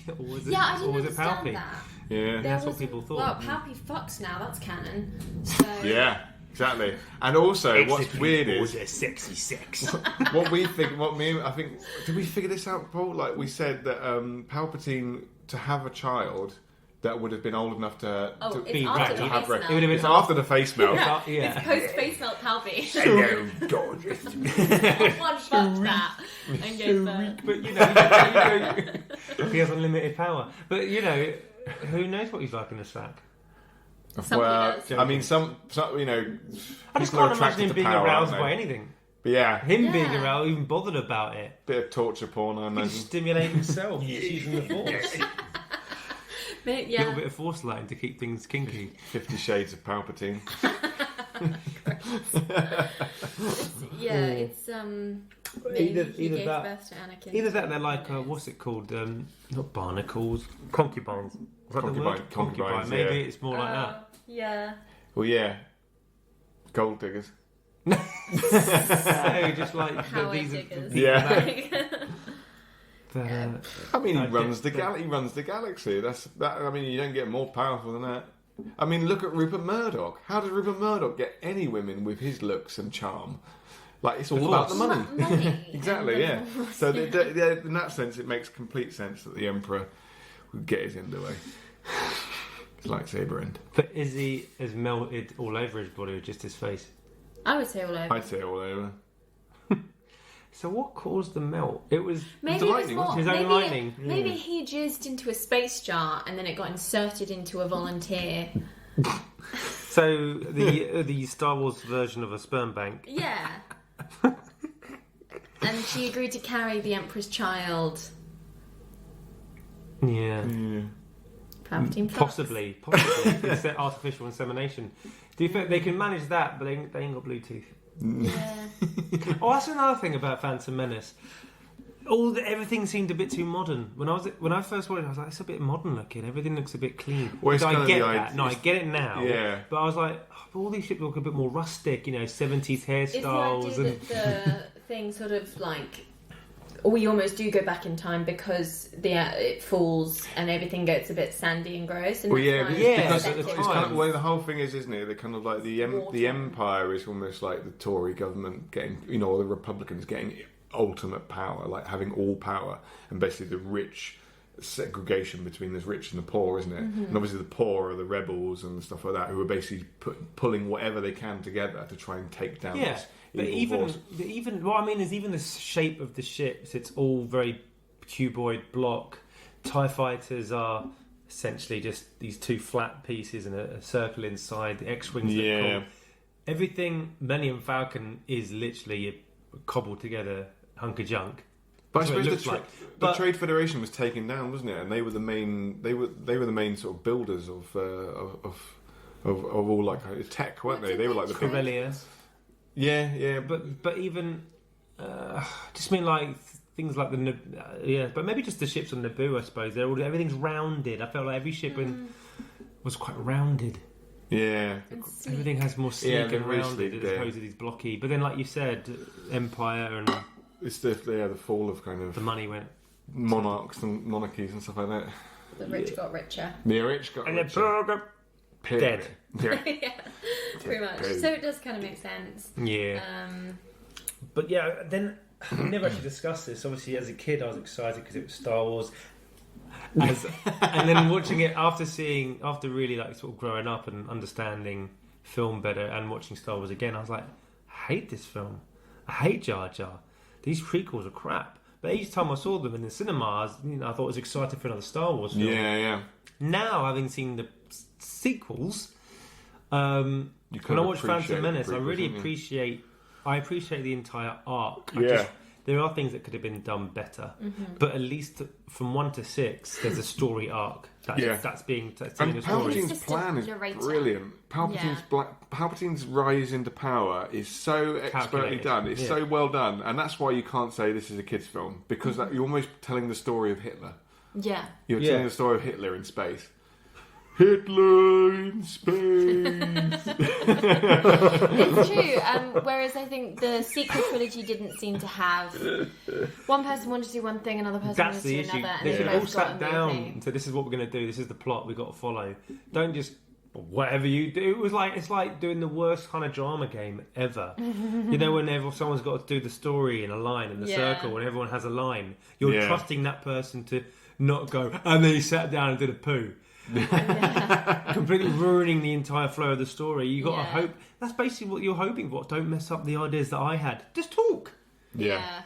Speaker 4: Or was it?
Speaker 1: Yeah, I didn't
Speaker 4: or was it
Speaker 1: understand
Speaker 4: Palpy?
Speaker 1: that.
Speaker 3: Yeah.
Speaker 4: That's what people thought.
Speaker 1: Well, Palpy fucks now. That's canon. So
Speaker 3: Yeah. Exactly. And also, what's weird is
Speaker 4: a sexy sex.
Speaker 3: what we think. I think. Did we figure this out, Paul? Like we said that Palpatine to have a child that would have been old enough to
Speaker 1: it's
Speaker 3: be
Speaker 1: after
Speaker 3: to
Speaker 1: the
Speaker 3: have
Speaker 1: face
Speaker 3: breast.
Speaker 1: melt.
Speaker 4: It would have
Speaker 3: It's
Speaker 4: been
Speaker 3: after the face melt.
Speaker 1: It's post face melt Palpy.
Speaker 3: Hello, gorgeous.
Speaker 1: One fucked that and gave birth.
Speaker 4: But he has unlimited power. But who knows what he's like in the sack?
Speaker 3: Well,
Speaker 1: does.
Speaker 3: I mean, some
Speaker 4: I just
Speaker 3: people are
Speaker 4: can't imagine
Speaker 3: attracted
Speaker 4: him
Speaker 3: to
Speaker 4: being
Speaker 3: power,
Speaker 4: aroused
Speaker 3: aren't
Speaker 4: by
Speaker 3: they?
Speaker 4: anything.
Speaker 3: But yeah,
Speaker 4: Him being
Speaker 1: Yeah.
Speaker 4: aroused, even bothered about it.
Speaker 3: bit of torture porn, I
Speaker 4: He
Speaker 3: imagine.
Speaker 4: just stimulate himself using the force. A
Speaker 1: Yeah.
Speaker 4: little bit of force lighting to keep things kinky.
Speaker 3: 50 Shades of Palpatine.
Speaker 1: It's
Speaker 4: Either
Speaker 1: he gave
Speaker 4: that-
Speaker 1: birth to Anakin.
Speaker 4: Either that, they're like what's it called? Not barnacles, concubines. Is that the word?
Speaker 3: Concubines,
Speaker 4: Maybe
Speaker 3: yeah.
Speaker 4: it's more like that.
Speaker 1: Yeah.
Speaker 3: Well, yeah. Gold diggers.
Speaker 4: No, just like
Speaker 1: Power
Speaker 4: these
Speaker 1: diggers.
Speaker 3: Yeah.
Speaker 4: that,
Speaker 3: I mean, he
Speaker 4: I
Speaker 3: runs
Speaker 4: get
Speaker 3: the He runs the galaxy. I mean, you don't get more powerful than that. I mean, look at Rupert Murdoch. How does Rupert Murdoch get any women with his looks and charm? Like, it's all about the money.
Speaker 1: Money.
Speaker 3: Exactly, yeah.
Speaker 1: And
Speaker 3: So in that sense, it makes complete sense that the Emperor would get his end away. His lightsaber end.
Speaker 4: But is he as melted all over his body or just his face?
Speaker 1: I would say all over.
Speaker 3: I'd say all over.
Speaker 4: So what caused the melt? It was
Speaker 1: Maybe
Speaker 3: the
Speaker 1: it was
Speaker 3: lightning,
Speaker 1: more.
Speaker 3: wasn't
Speaker 4: it? His own lightning.
Speaker 1: Maybe he jizzed into a space jar and then it got inserted into a volunteer.
Speaker 4: so the Star Wars version of a sperm bank.
Speaker 1: Yeah. And she agreed to carry the Emperor's child.
Speaker 4: Yeah.
Speaker 1: Palpatine fucks.
Speaker 4: Possibly. It's artificial insemination. Do you think they can manage that, but they ain't got Bluetooth?
Speaker 1: Yeah.
Speaker 4: Oh, that's another thing about Phantom Menace. Everything seemed a bit too modern. When I first watched it, I was like, it's a bit modern looking. Everything looks a bit clean.
Speaker 3: Well, it's
Speaker 4: I
Speaker 3: kind of
Speaker 4: get
Speaker 3: the
Speaker 4: that.
Speaker 3: idea-
Speaker 4: No, I get it now.
Speaker 3: Yeah.
Speaker 4: But I was like, but all these ships look a bit more rustic, 70s
Speaker 1: Is the
Speaker 4: hairstyles.
Speaker 1: idea that the thing sort of like... We almost do go back in time because it falls and everything gets a bit sandy and gross. And
Speaker 3: Well, yeah,
Speaker 1: that's
Speaker 4: yeah,
Speaker 3: because
Speaker 1: why
Speaker 3: it's
Speaker 1: it's
Speaker 3: kind of well, the whole thing is, isn't it? The kind of like the
Speaker 1: Water.
Speaker 3: Empire is almost like the Tory government getting, or the Republicans getting ultimate power, like having all power, and basically the rich segregation between the rich and the poor, isn't it? And obviously the poor are the rebels and stuff like that, who are basically pulling whatever they can together to try and take down this
Speaker 4: But
Speaker 3: evil force.
Speaker 4: even what I mean is even the shape of the ships, it's all very cuboid block. TIE fighters are essentially just these two flat pieces and a circle inside. The X-Wings look cool. everything Millennium Falcon is literally a cobbled together hunk of junk.
Speaker 3: But I
Speaker 4: That's what it
Speaker 3: suppose
Speaker 4: looks like.
Speaker 3: the
Speaker 4: But-
Speaker 3: Trade Federation was taken down, wasn't it? And they were the main. They were the main sort of builders of all like tech, weren't they? They were like the big.
Speaker 4: Corellia.
Speaker 3: Yeah.
Speaker 4: But even just mean like things like but maybe just the ships on Naboo. I suppose everything's rounded. I felt like every ship was quite rounded.
Speaker 3: Yeah.
Speaker 4: Everything has more sleek
Speaker 3: they're
Speaker 4: and
Speaker 3: really
Speaker 4: rounded
Speaker 3: sleek,
Speaker 4: as opposed to these blocky. But then, like you said, Empire and
Speaker 3: It's the fall of kind of
Speaker 4: the money went.
Speaker 3: monarchs and monarchies and stuff like that.
Speaker 1: The rich got richer.
Speaker 3: The rich got
Speaker 4: And
Speaker 3: richer.
Speaker 4: the
Speaker 3: Period.
Speaker 4: dead.
Speaker 3: Yeah.
Speaker 1: Yeah, pretty much.
Speaker 3: Period.
Speaker 1: So it does kind of make sense.
Speaker 4: Yeah. But yeah, then we never actually discussed this. Obviously, as a kid, I was excited because it was Star Wars. And then watching it after really like sort of growing up and understanding film better and watching Star Wars again, I was like, I hate this film. I hate Jar Jar. These prequels are crap. But each time I saw them in the cinemas, I thought I was excited for another Star Wars film.
Speaker 3: Yeah.
Speaker 4: Now, having seen the sequels, when I watch Phantom Menace, I really appreciate the entire arc. There are things that could have been done better, but at least from 1 to 6, there's a story arc that's being telling
Speaker 3: And
Speaker 4: a story.
Speaker 3: Palpatine's plan is brilliant. Palpatine's rise into power is so expertly
Speaker 4: Calculated.
Speaker 3: done. It's so well done, and that's why you can't say this is a kids' film because you're almost telling the story of Hitler.
Speaker 1: Yeah.
Speaker 3: You're telling the story of Hitler in space. Hitler in space.
Speaker 1: It's true. Whereas I think the sequel trilogy didn't seem to have one person wanted to do one thing, another person
Speaker 4: That's
Speaker 1: wanted to
Speaker 4: the
Speaker 1: do
Speaker 4: issue.
Speaker 1: another, and
Speaker 4: They
Speaker 1: then
Speaker 4: should
Speaker 1: you
Speaker 4: all
Speaker 1: both got
Speaker 4: sat
Speaker 1: a
Speaker 4: down
Speaker 1: movie.
Speaker 4: and said, "This is what we're going to do. This is the plot we've got to follow." Don't just whatever you do. It's like doing the worst kind of drama game ever. Whenever someone's got to do the story in a line in the circle, and everyone has a line, you're trusting that person to not go. And then he sat down and did a poo. Completely ruining the entire flow of the story. You got to hope. That's basically what you're hoping for. Don't mess up the ideas that I had. Just talk.
Speaker 3: Yeah.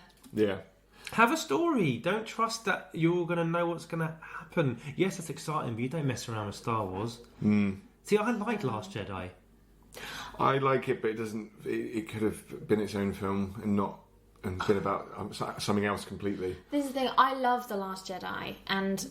Speaker 4: Have a story. Don't trust that you're going to know what's going to happen. Yes, that's exciting, but you don't mess around with Star Wars. See, I like Last Jedi.
Speaker 3: I like it, but it doesn't. It could have been its own film and been about something else completely.
Speaker 1: This is the thing. I love The Last Jedi, and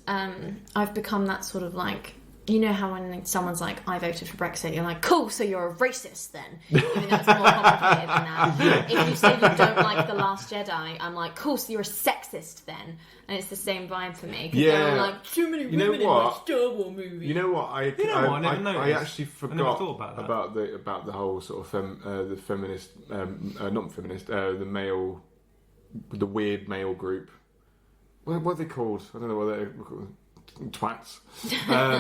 Speaker 1: I've become that sort of like. You know how when someone's like, I voted for Brexit, you're like, cool, so you're a racist then. Even though it's more complicated than that. If you say you don't like The Last Jedi, I'm like, cool, so you're a sexist then. And it's the same vibe for me. Because they're like, too many women in my Star Wars movie.
Speaker 3: You know what?
Speaker 4: I never noticed.
Speaker 3: I actually forgot
Speaker 4: I never thought about that.
Speaker 3: about the whole sort of the feminist, not feminist, the weird male group. What are they called? I don't know what they're called. Twats.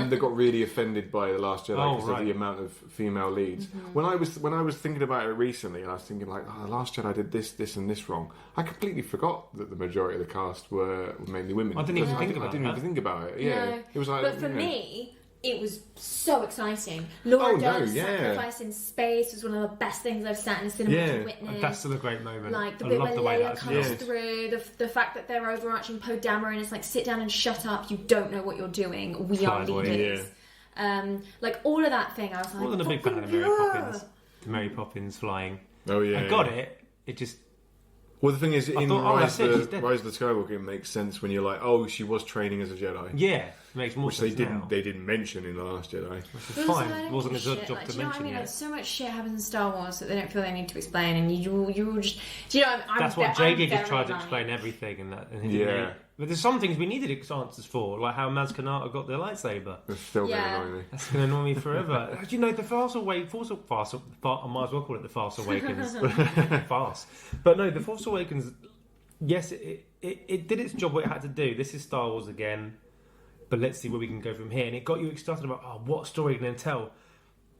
Speaker 3: They got really offended by The Last Jedi because of the amount of female leads. When I was thinking about it recently, and I was thinking like, The Last Jedi did this and this wrong. I completely forgot that the majority of the cast were mainly women.
Speaker 4: I didn't even think about it.
Speaker 3: I didn't even think about it. Yeah,
Speaker 1: No.
Speaker 3: it was like.
Speaker 1: But for me, it was so exciting. Laura Dern's sacrifice in space was one of the best things I've sat in a cinema to witness.
Speaker 4: That's still a great moment.
Speaker 1: Like the
Speaker 4: I
Speaker 1: bit
Speaker 4: love
Speaker 1: where
Speaker 4: the way
Speaker 1: Leia
Speaker 4: that's
Speaker 1: comes
Speaker 4: used.
Speaker 1: through, the fact that they're overarching Poe Dameron, and it's like, sit down and shut up. You don't know what you're doing. We are leaders. Like all of that thing, I was like,
Speaker 4: I wasn't a big fan of Mary Poppins. The Mary Poppins flying.
Speaker 3: Oh yeah,
Speaker 4: I got it. It just.
Speaker 3: Well, the thing is, in
Speaker 4: Rise of the
Speaker 3: Skywalker, it makes sense when you're like, oh, she was training as a Jedi.
Speaker 4: Yeah, it makes more
Speaker 3: Which
Speaker 4: sense
Speaker 3: they didn't mention in The Last Jedi.
Speaker 4: Which is fine. It wasn't a good job to
Speaker 1: do you know what I
Speaker 4: mention
Speaker 1: mean?
Speaker 4: yet.
Speaker 1: Like, so much shit happens in Star Wars that they don't feel they need to explain, and you're just. Do you know?
Speaker 4: That's what JJ just tried to explain everything, and he didn't. But there's some things we needed answers for, like how Maz Kanata got their lightsaber.
Speaker 3: It's still going to annoy me.
Speaker 4: That's going to annoy me forever. Do you know the Force Awakens? I might as well call it the Force Awakens. Farce. But no, the Force Awakens. Yes, it did its job what it had to do. This is Star Wars again, but let's see where we can go from here. And it got you excited about, what story can I tell?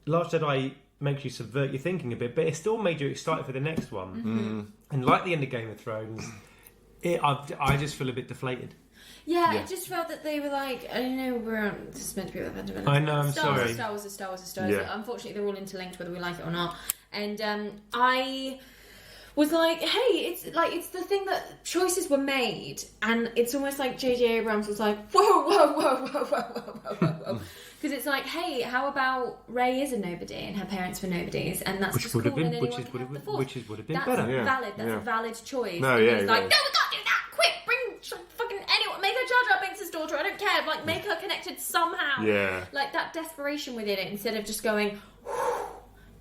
Speaker 4: Last Jedi makes you subvert your thinking a bit, but it still made you excited for the next one. And like the end of Game of Thrones, I just feel a bit deflated.
Speaker 1: Yeah, it just felt that they were like, I know this is meant to be about Phantom Menace.
Speaker 4: I know, I'm
Speaker 1: Star
Speaker 4: sorry.
Speaker 1: Wars is Star Wars.
Speaker 3: Yeah.
Speaker 1: Unfortunately, they're all interlinked, whether we like it or not. And was like, hey, it's the thing that choices were made, and it's almost like J.J. Abrams was like, whoa. Because it's like, hey, how about Rey is a nobody and her parents were nobodies, and that's just cool, and anyone can have the Force.
Speaker 4: Which would have been
Speaker 1: That's
Speaker 4: better.
Speaker 1: valid. That's a valid choice.
Speaker 3: No,
Speaker 1: and
Speaker 3: yeah,
Speaker 1: he's like,
Speaker 3: yeah.
Speaker 1: no, we can't do that. Quick, bring fucking anyone. Make her Jar Jar Binks' daughter. I don't care. Like, make her connected somehow.
Speaker 3: Yeah.
Speaker 1: Like that desperation within it, instead of just going,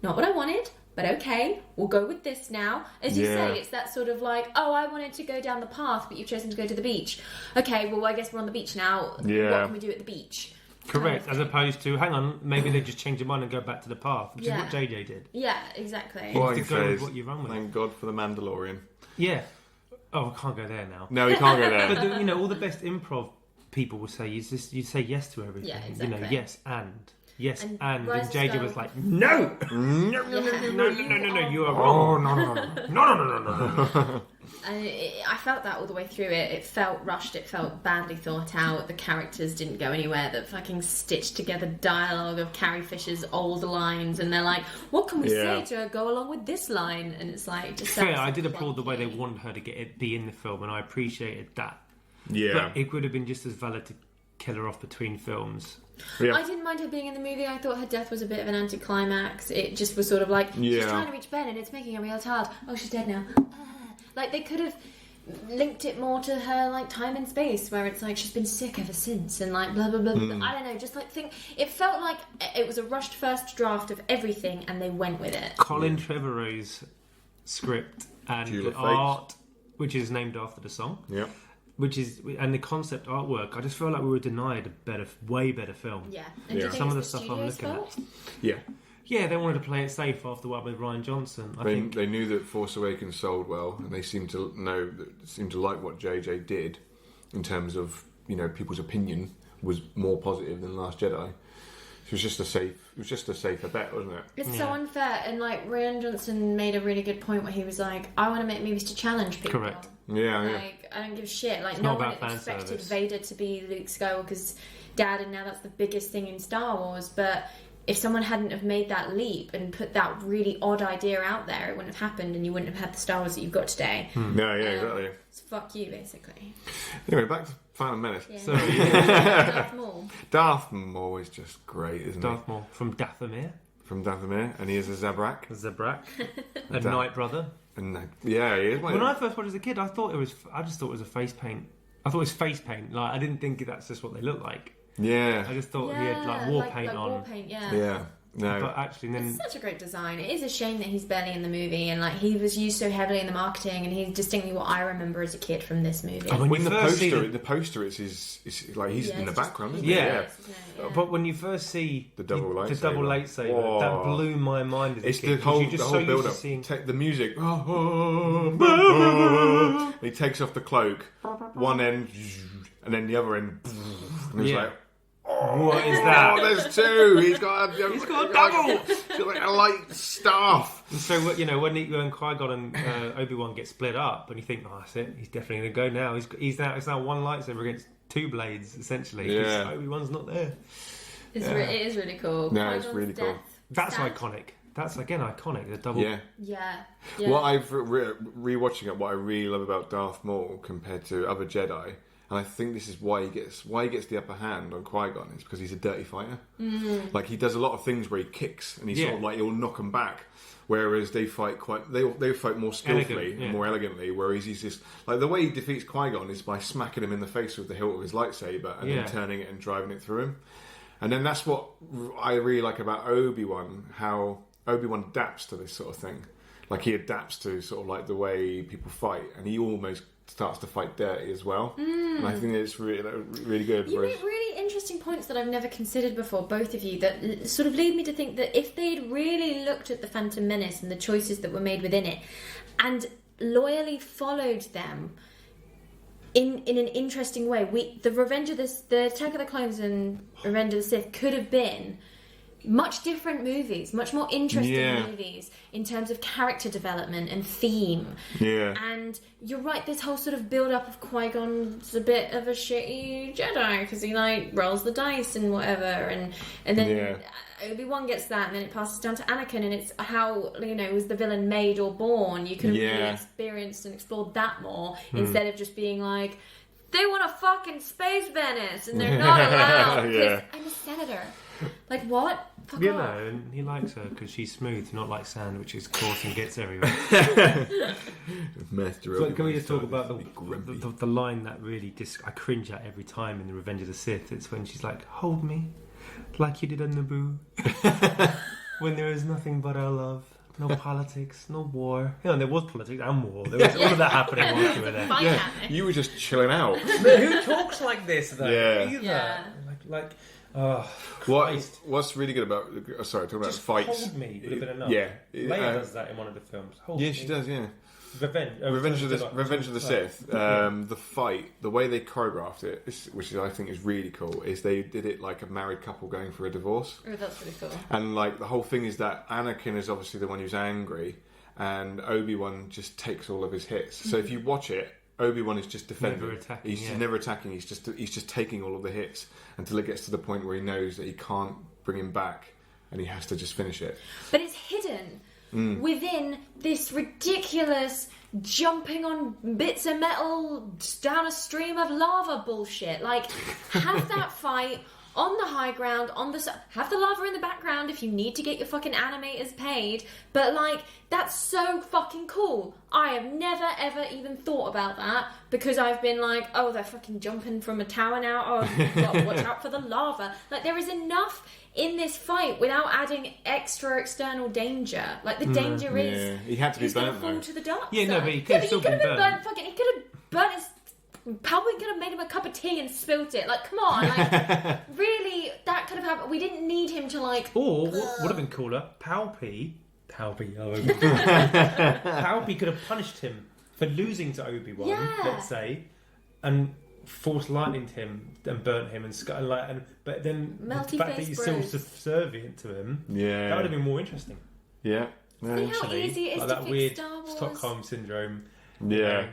Speaker 1: not what I wanted. But okay, we'll go with this now. As you say, it's that sort of like, oh, I wanted to go down the path, but you've chosen to go to the beach. Okay, well, I guess we're on the beach now.
Speaker 3: Yeah.
Speaker 1: What can we do at the beach?
Speaker 4: Correct, as opposed to, hang on, maybe they just change their mind and go back to the path, which is what JJ did.
Speaker 1: Yeah, exactly.
Speaker 3: Well,
Speaker 4: To go with what you run with.
Speaker 3: Thank God for the Mandalorian.
Speaker 4: Yeah. Oh, I can't go there now.
Speaker 3: No, we can't go there.
Speaker 4: But all the best improv people will say you say yes to everything.
Speaker 1: Yeah, exactly.
Speaker 4: Yes and. Yes, and
Speaker 1: Rise of
Speaker 4: JJ
Speaker 1: Skywalker.
Speaker 4: was like, no! No, you are wrong.
Speaker 3: No.
Speaker 1: And I felt that all the way through it. It felt rushed. It felt badly thought out. The characters didn't go anywhere. The fucking stitched together dialogue of Carrie Fisher's old lines, and they're like, "What can we say to go along with this line?" And it's like, just
Speaker 4: fair. I did applaud the way they wanted her to be in the film, and I appreciated that.
Speaker 3: Yeah.
Speaker 4: But it would have been just as valid to kill her off between films.
Speaker 3: Yeah.
Speaker 1: I didn't mind her being in the movie. I thought her death was a bit of an anticlimax. It just was sort of like, she's trying to reach Ben and it's making her real hard. Oh, she's dead now. Like, they could have linked it more to her, like, time and space, where it's like, she's been sick ever since, and like, blah, blah, blah. I don't know, just like, it felt like it was a rushed first draft of everything, and they went with it.
Speaker 4: Colin Trevorrow's script and the art, which is named after the song.
Speaker 3: Yeah.
Speaker 4: And the concept artwork, I just feel like we were denied a way better film.
Speaker 1: Yeah. And do you think
Speaker 4: Some of the
Speaker 1: it's
Speaker 4: stuff I'm looking at.
Speaker 3: Yeah.
Speaker 4: Yeah, they wanted to play it safe after what with Ryan Johnson. I think
Speaker 3: They knew that Force Awakens sold well, and they seemed to like what JJ did in terms of, people's opinion was more positive than Last Jedi. It was just a safer bet, wasn't it?
Speaker 1: It's so unfair, and like Ryan Johnson made a really good point where he was like, I want to make movies to challenge people.
Speaker 4: Correct.
Speaker 3: Yeah,
Speaker 1: Like, I don't give a shit. Like,
Speaker 4: It's
Speaker 1: no
Speaker 4: not
Speaker 1: one
Speaker 4: about fan
Speaker 1: expected
Speaker 4: service.
Speaker 1: Vader to be Luke Skywalker's dad, and now that's the biggest thing in Star Wars. But if someone hadn't have made that leap and put that really odd idea out there, it wouldn't have happened, and you wouldn't have had the Star Wars that you've got today.
Speaker 3: Yeah, exactly.
Speaker 1: So fuck you, basically.
Speaker 3: Anyway, back to Phantom Menace.
Speaker 1: Yeah.
Speaker 4: So
Speaker 1: Darth Maul.
Speaker 3: Darth Maul is just great, isn't
Speaker 4: Darth Maul from Dathomir,
Speaker 3: From Dathomir, and he is a Zabrak.
Speaker 4: Zabrak, a Night Brother.
Speaker 3: And yeah, he is.
Speaker 4: When I first watched as a kid, I just thought it was a face paint. I thought it was face paint. Like, I didn't think that's just what they look like.
Speaker 3: Yeah.
Speaker 4: I just thought he had like war paint on.
Speaker 1: War paint, yeah.
Speaker 3: Yeah. No.
Speaker 4: But actually, then
Speaker 1: It's such a great design. It is a shame that he's barely in the movie, and like he was used so heavily in the marketing, and he's distinctly what I remember as a kid from this movie.
Speaker 4: Oh,
Speaker 3: when
Speaker 4: you
Speaker 3: the
Speaker 4: first see
Speaker 3: poster, it's like he's in the background, isn't
Speaker 4: Yeah.
Speaker 3: he?
Speaker 4: But when you first see
Speaker 3: The double
Speaker 4: lightsaber,
Speaker 3: Whoa.
Speaker 4: that blew my mind as a
Speaker 3: It's
Speaker 4: kid.
Speaker 3: the
Speaker 4: 'cause
Speaker 3: whole
Speaker 4: you're just
Speaker 3: the
Speaker 4: so
Speaker 3: whole
Speaker 4: used
Speaker 3: build
Speaker 4: to
Speaker 3: up.
Speaker 4: seeing-
Speaker 3: Take the music. He takes off the cloak, one end, and then the other end, and he's
Speaker 4: Yeah.
Speaker 3: like,
Speaker 4: What is that?
Speaker 3: "Oh, there's two. He's got a
Speaker 4: double.
Speaker 3: He's got like a light staff."
Speaker 4: And so when Qui-Gon and Obi-Wan get split up, and you think, oh, that's it, he's definitely going to go now. It's now one lightsaber against two blades, essentially. 'Cause
Speaker 3: Yeah.
Speaker 4: Obi-Wan's not there.
Speaker 1: It is really cool.
Speaker 3: No, it's
Speaker 1: Qui-Gon's
Speaker 3: really cool.
Speaker 1: death
Speaker 4: That's
Speaker 1: stand.
Speaker 4: iconic. That's again iconic. The double.
Speaker 3: Yeah.
Speaker 1: Yeah.
Speaker 3: What I've rewatching it, what I really love about Darth Maul compared to other Jedi, and I think this is why he gets the upper hand on Qui-Gon, is because he's a dirty fighter. Like, he does a lot of things where he kicks and he'll knock them back. Whereas they fight they fight more skillfully and more elegantly. Whereas he's just like, the way he defeats Qui-Gon is by smacking him in the face with the hilt of his lightsaber and then turning it and driving it through him. And then that's what I really like about Obi-Wan, how Obi-Wan adapts to this sort of thing. Like, he adapts to sort of like the way people fight, and he almost starts to fight dirty as well. And I think it's really good.
Speaker 1: You make really interesting points that I've never considered before, both of you, that sort of lead me to think that if they'd really looked at the Phantom Menace and the choices that were made within it, and loyally followed them in an interesting way, the Attack of the Clones and Revenge of the Sith could have been much different movies, much more interesting movies in terms of character development and theme.
Speaker 3: Yeah.
Speaker 1: And you're right, this whole sort of build-up of Qui-Gon's a bit of a shitty Jedi because he like rolls the dice and whatever, and then Obi-Wan gets that, and then it passes down to Anakin, and it's how, you know, was the villain made or born? You can really experience and explore that more instead of just being like, they want a fucking space Venice and they're not allowed because I'm a senator. Like, what? Fuck off.
Speaker 4: know, and he likes her because she's smooth, not like sand, which is coarse and gets everywhere. So can we just talk about the line that really I cringe at every time in the Revenge of the Sith? It's when she's like, "Hold me, like you did on Naboo, when there is nothing but our love." No politics, no war. You know, there was politics and war. There was all of that happening while you were there.
Speaker 3: You were just chilling out.
Speaker 4: Who talks like this, though?
Speaker 1: Yeah.
Speaker 3: What's really good about... sorry, talking about fights.
Speaker 4: Hold me would have been enough.
Speaker 3: Yeah.
Speaker 4: Leia does that in one of the films.
Speaker 3: She does, yeah.
Speaker 4: Revenge
Speaker 3: of the Sith. The fight, the way they choreographed it, which I think is really cool, is they did it like a married couple going for a divorce.
Speaker 1: Oh, that's really cool.
Speaker 3: And like the whole thing is that Anakin is obviously the one who's angry, and Obi-Wan just takes all of his hits. So if you watch it, Obi-Wan is just defending. He's never attacking. He's just taking all of the hits until it gets to the point where he knows that he can't bring him back, and he has to just finish it.
Speaker 1: But it's hidden within this ridiculous jumping on bits of metal down a stream of lava bullshit. Like, have that fight on the high ground, have the lava in the background if you need to get your fucking animators paid, but like, that's so fucking cool. I have never ever even thought about that because I've been like, oh, they're fucking jumping from a tower now, oh, gotta watch out for the lava. Like, there is enough in this fight without adding extra external danger. Like, the danger is
Speaker 3: he had to be
Speaker 1: he's gonna
Speaker 3: burnt
Speaker 1: fall
Speaker 3: though.
Speaker 1: to the dark
Speaker 4: Yeah,
Speaker 1: side.
Speaker 4: no, but he could have still been burnt.
Speaker 1: He could have burnt his... Probably could have made him a cup of tea and spilt it. Like, come on, like, really, that could have happened. We didn't need him to, like...
Speaker 4: Or, what would have been cooler, Palpy could have punished him for losing to Obi-Wan, let's say, and forced lightning to him and burnt him but then
Speaker 1: Melty
Speaker 4: the fact that he's still
Speaker 1: bros.
Speaker 4: subservient to him, that would have been more interesting.
Speaker 3: Yeah.
Speaker 1: See how easy it is
Speaker 4: Like
Speaker 1: to
Speaker 4: that
Speaker 1: fix
Speaker 4: weird
Speaker 1: Star Wars?
Speaker 4: Stockholm syndrome.
Speaker 3: Yeah.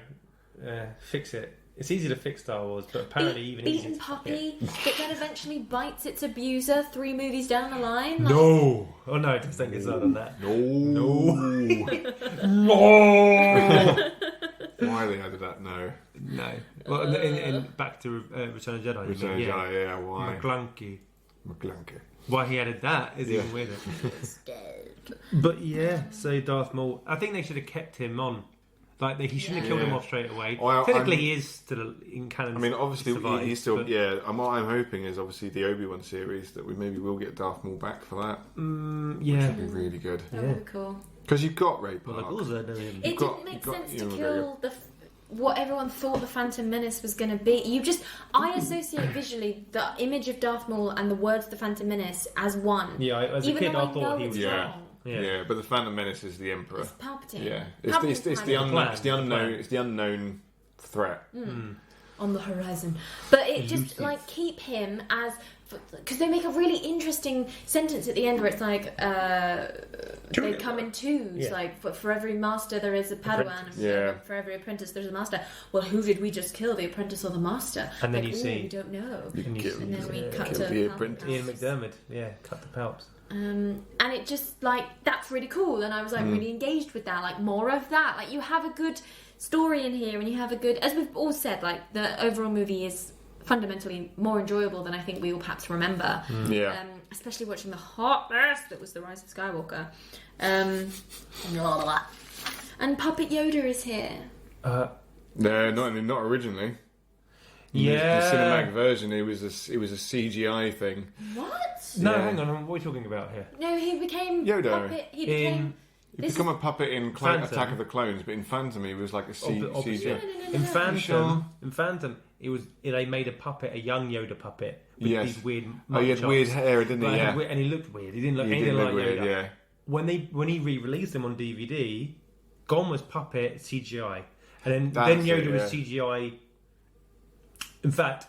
Speaker 4: Fix it. It's easy to fix Star Wars, but apparently even easier
Speaker 1: Beaten
Speaker 4: to
Speaker 1: puppy that then eventually bites its abuser 3 movies down the line. Like,
Speaker 4: No! Oh no, it doesn't get started on that.
Speaker 3: No.
Speaker 4: No!
Speaker 3: Why they added that? No.
Speaker 4: Well, in back to Return of the Jedi.
Speaker 3: Return of the Jedi, yeah, why?
Speaker 4: McClunky.
Speaker 3: Why
Speaker 4: he added that is even weirder. But yeah, so Darth Maul. I think they should have kept him on. Like, he shouldn't have killed him off straight away.
Speaker 3: Well,
Speaker 4: technically, he is still in canon.
Speaker 3: I mean, obviously,
Speaker 4: survives,
Speaker 3: he's still...
Speaker 4: but...
Speaker 3: Yeah, and what I'm hoping is, obviously, the Obi-Wan series, that we maybe will get Darth Maul back for that.
Speaker 4: Yeah.
Speaker 3: Which would be really good.
Speaker 1: that would be cool.
Speaker 3: Because you've got Ray Park.
Speaker 1: It didn't make sense to kill what everyone thought the Phantom Menace was going to be. I associate visually the image of Darth Maul and the words the Phantom Menace as one.
Speaker 4: Yeah, as a kid, I thought he was...
Speaker 1: wrong.
Speaker 3: Yeah, but the Phantom Menace is the Emperor.
Speaker 1: It's Palpatine.
Speaker 3: Yeah,
Speaker 1: Palpatine's
Speaker 3: it's the unknown. It's the unknown threat.
Speaker 1: On the horizon, but it just like keep him as, because they make a really interesting sentence at the end where it's like they come in twos. Like for every master there is a Padawan, and for every apprentice there's a master. Well, who did we just kill, the apprentice or the master?
Speaker 4: And then
Speaker 1: like,
Speaker 4: you see,
Speaker 1: we don't know.
Speaker 3: And
Speaker 1: then we cut to
Speaker 3: the apprentice.
Speaker 4: Ian McDermott. Yeah, cut the palps.
Speaker 1: And it just like, that's really cool, and I was like really engaged with that. Like, more of that. Like, you have a good story in here, and you have a good, as we've all said, like, the overall movie is fundamentally more enjoyable than I think we all perhaps remember. Especially watching the hot mess that was The Rise of Skywalker. And Puppet Yoda is here.
Speaker 3: No, not originally.
Speaker 4: Yeah,
Speaker 3: the cinematic version. It was a CGI thing.
Speaker 1: What?
Speaker 4: No, hang on. What are you talking about here?
Speaker 1: No, he became
Speaker 3: Yoda.
Speaker 1: Puppet. He became.
Speaker 3: He became a puppet in Attack of the Clones, but in Phantom he was like a CGI.
Speaker 1: No.
Speaker 4: In Phantom, they made a puppet, a young Yoda puppet with these weird.
Speaker 3: He had weird hair, didn't he? Yeah,
Speaker 4: and he looked weird. He didn't look anything like Yoda. Yeah. When he re-released them on DVD, gone was puppet CGI, and then Yoda was CGI. In fact,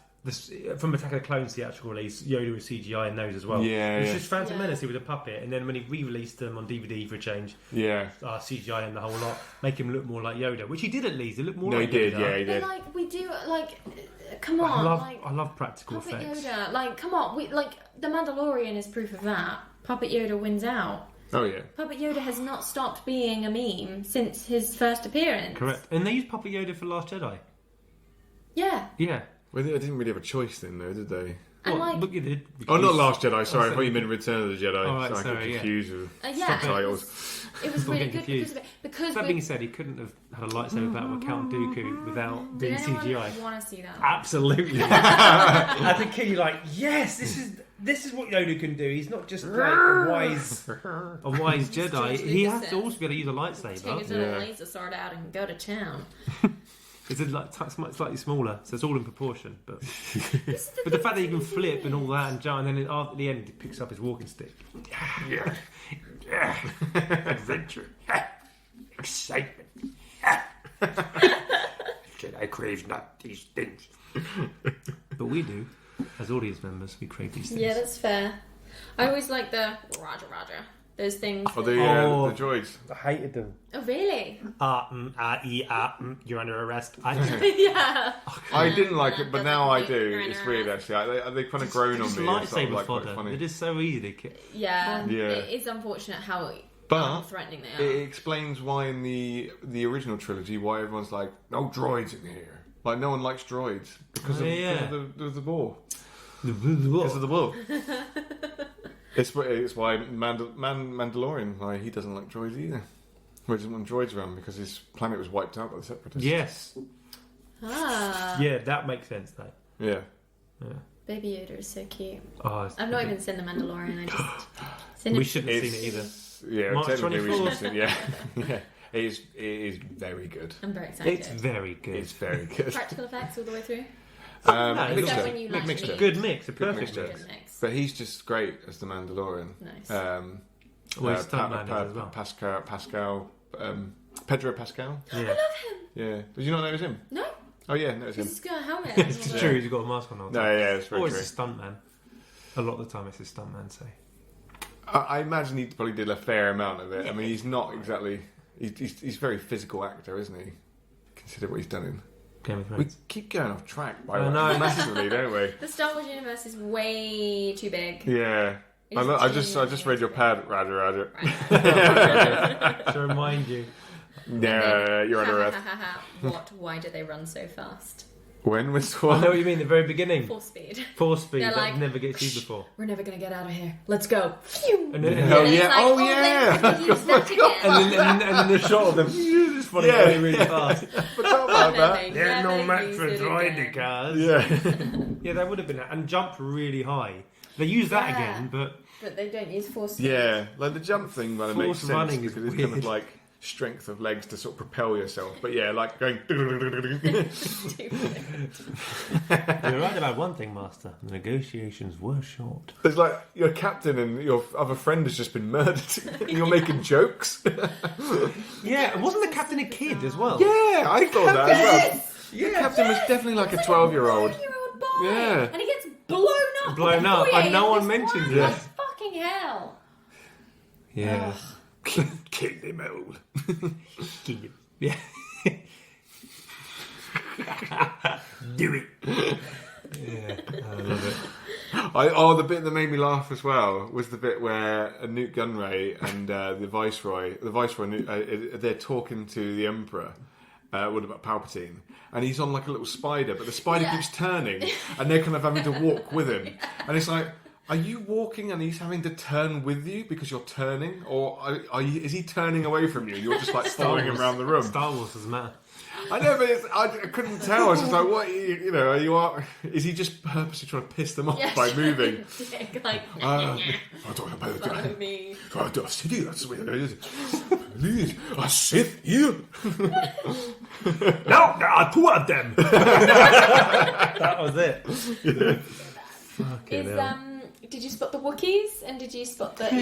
Speaker 4: from Attack of the Clones theatrical release, Yoda was CGI in those as well.
Speaker 3: Yeah,
Speaker 4: it was
Speaker 3: yeah.
Speaker 4: just Phantom Menace. He was a puppet, and then when he re-released them on DVD for a change, CGI in the whole lot, make him look more like Yoda, which he did at least. He looked more like Yoda.
Speaker 3: Yeah, he did.
Speaker 1: But like we do, like, come on,
Speaker 4: I love practical
Speaker 1: Puppet
Speaker 4: effects.
Speaker 1: Yoda, like, come on, The Mandalorian is proof of that. Puppet Yoda wins out.
Speaker 3: Oh yeah.
Speaker 1: Puppet Yoda has not stopped being a meme since his first appearance.
Speaker 4: Correct, and they used Puppet Yoda for Last Jedi.
Speaker 1: Yeah.
Speaker 4: Yeah.
Speaker 3: Well, they didn't really have a choice then, though, did they?
Speaker 1: And
Speaker 4: Well, look, you did.
Speaker 3: Oh, not Last Jedi. Sorry, I thought you meant Return of the Jedi.
Speaker 4: Oh, right,
Speaker 3: so I
Speaker 4: sorry,
Speaker 3: get confused with
Speaker 1: Yeah,
Speaker 3: subtitles.
Speaker 1: it was
Speaker 4: I'm
Speaker 1: really
Speaker 4: getting
Speaker 1: good because
Speaker 4: confused.
Speaker 1: of it. Because
Speaker 4: That being said, he couldn't have had a lightsaber battle with Count Dooku without being
Speaker 1: did anyone
Speaker 4: CGI.
Speaker 1: want to see that?
Speaker 4: Absolutely. As a kid, you're like, yes, this is what Yoda can do. He's not just like a wise Jedi. He has to also be able to use a
Speaker 1: Take
Speaker 4: lightsaber.
Speaker 1: his little laser sword out and go to town.
Speaker 4: It's like slightly smaller, so it's all in proportion. But the fact that he can flip and all that and jump, and then at the end he picks up his walking stick.
Speaker 2: Yeah. Adventure. Excitement. Jedi craves not these things.
Speaker 4: But we do, as audience members, we crave these things.
Speaker 1: Yeah, that's fair. I always like the Roger. Those things.
Speaker 3: Oh, the droids.
Speaker 4: I hated them.
Speaker 1: Oh, really?
Speaker 4: You're under arrest.
Speaker 1: Yeah.
Speaker 3: I didn't like it, but now I do.
Speaker 1: You're
Speaker 3: It's
Speaker 1: under
Speaker 3: weird,
Speaker 1: arrest.
Speaker 3: actually. They kind of grown on
Speaker 4: Just
Speaker 3: me. It's sort of
Speaker 4: lightsaber
Speaker 3: like quite
Speaker 4: fodder.
Speaker 3: funny.
Speaker 4: It is so easy to kill.
Speaker 1: Yeah.
Speaker 3: Yeah.
Speaker 1: It is unfortunate how
Speaker 3: But
Speaker 1: threatening they
Speaker 3: it
Speaker 1: are.
Speaker 3: explains why in the original trilogy, why everyone's like, no droids in here. Like, no one likes droids because of the war. Because of the war. It's why Mandalorian, why he doesn't like droids either. He doesn't want droids around because his planet was wiped out by the Separatists.
Speaker 4: Yes.
Speaker 1: Ah.
Speaker 4: Yeah, that makes sense, though.
Speaker 3: Yeah.
Speaker 1: Baby Yoda is so cute.
Speaker 4: Oh,
Speaker 1: I've not even seen The Mandalorian. I just seen
Speaker 4: we
Speaker 1: it.
Speaker 4: shouldn't have seen it either.
Speaker 3: Yeah,
Speaker 4: March
Speaker 3: technically we
Speaker 4: 24th.
Speaker 3: should have seen it. Yeah. It is very good.
Speaker 1: I'm very excited.
Speaker 4: It's very good.
Speaker 3: It's very good.
Speaker 1: Practical effects all the way through.
Speaker 4: No,
Speaker 3: Mixture.
Speaker 1: Except when you like
Speaker 3: Mixture.
Speaker 1: meat.
Speaker 4: Good mix, a
Speaker 3: Good
Speaker 4: perfect
Speaker 3: mixture.
Speaker 4: mix.
Speaker 1: Good mix.
Speaker 3: But he's just great as the Mandalorian.
Speaker 1: Nice.
Speaker 4: Well, he's stuntman as well.
Speaker 3: Pascal, Pedro Pascal.
Speaker 4: Yeah.
Speaker 1: I love him.
Speaker 3: Yeah. Did you not notice him?
Speaker 1: No,
Speaker 3: Oh yeah, notice him.
Speaker 1: he's got a helmet.
Speaker 4: It's true, he's got a mask on all the
Speaker 3: No,
Speaker 4: time.
Speaker 3: yeah, it's very
Speaker 4: Or
Speaker 3: true.
Speaker 4: it's a stuntman. A lot of the time it's a stuntman, so.
Speaker 3: I imagine he probably did a fair amount of it. I mean, he's not exactly. He's a very physical actor, isn't he? Consider what he's done in.
Speaker 4: Game of
Speaker 3: We
Speaker 4: Thrones.
Speaker 3: keep going off track by
Speaker 4: I know.
Speaker 3: massively, don't we?
Speaker 1: The Star Wars universe is way too big.
Speaker 3: Yeah.
Speaker 1: It's
Speaker 3: I just read your pad, Roger.
Speaker 4: To remind you.
Speaker 3: Yeah, you're under arrest.
Speaker 1: What? Why do they run so fast?
Speaker 3: When was
Speaker 4: I know
Speaker 3: what?
Speaker 4: what you mean, the very beginning.
Speaker 1: Full speed.
Speaker 4: Force speed,
Speaker 1: They're
Speaker 4: that
Speaker 1: like,
Speaker 4: never gets used before.
Speaker 1: We're never gonna get out of here. Let's go. Phew.
Speaker 4: And then,
Speaker 3: Oh,
Speaker 1: And it's
Speaker 3: yeah.
Speaker 1: like,
Speaker 3: Oh,
Speaker 1: they
Speaker 3: yeah.
Speaker 1: never use that again.
Speaker 4: and then the shot of them just funny
Speaker 3: Yeah.
Speaker 4: really, really fast.
Speaker 3: Forgot about
Speaker 1: And then
Speaker 3: that.
Speaker 1: they
Speaker 4: They're no
Speaker 1: never
Speaker 4: match
Speaker 1: use
Speaker 4: for
Speaker 1: it
Speaker 4: droid
Speaker 1: again.
Speaker 4: cars.
Speaker 3: Yeah.
Speaker 4: Yeah, that would have been that. And jump really high. They use that
Speaker 1: Yeah.
Speaker 4: again, but
Speaker 1: But they don't use force speed.
Speaker 3: Yeah, like the jump thing kind of makes
Speaker 4: Force
Speaker 3: sense
Speaker 4: running is
Speaker 3: because it's kind
Speaker 4: weird.
Speaker 3: of like strength of legs to sort of propel yourself. But yeah, like going.
Speaker 1: Stupid.
Speaker 4: you're right about one thing, Master. The negotiations were short.
Speaker 3: It's like your captain and your other friend has just been murdered. and you're making jokes.
Speaker 4: Yeah, wasn't the captain a kid as well?
Speaker 3: Yeah, I thought that as well.
Speaker 4: Yeah.
Speaker 3: The captain was definitely like a 12-year-old.
Speaker 1: 12-year-old boy.
Speaker 3: Yeah.
Speaker 1: And he gets blown up.
Speaker 4: Blown up,
Speaker 1: before
Speaker 4: and no
Speaker 1: he
Speaker 4: one
Speaker 1: hits
Speaker 4: mentions
Speaker 1: one.
Speaker 4: it.
Speaker 1: Like, fucking hell.
Speaker 4: Yeah.
Speaker 3: Kill him old.
Speaker 4: Yeah.
Speaker 2: Do it.
Speaker 4: Yeah, I love it.
Speaker 3: The bit that made me laugh as well was the bit where Newt Gunray and the Viceroy, they're talking to the Emperor. What about Palpatine? And he's on like a little spider, but the spider
Speaker 1: Yeah.
Speaker 3: keeps turning, and they're kind of having to walk with him. And it's like, are you walking and he's having to turn with you because you're turning, or is he turning away from you? And you're just like following him around the room.
Speaker 4: Star Wars doesn't matter.
Speaker 3: I know, but I couldn't tell. I was just like, what? Is he just purposely trying to piss them off
Speaker 1: Yeah,
Speaker 3: by moving?
Speaker 1: Dick, like,
Speaker 3: I don't know about
Speaker 1: follow me.
Speaker 3: I Sith you. That's the way it is. Please, a Sith you.
Speaker 2: No, there are two of them.
Speaker 4: That was it. Fucking
Speaker 1: Is
Speaker 4: hell.
Speaker 1: did you spot the Wookiees and did you spot the ETs?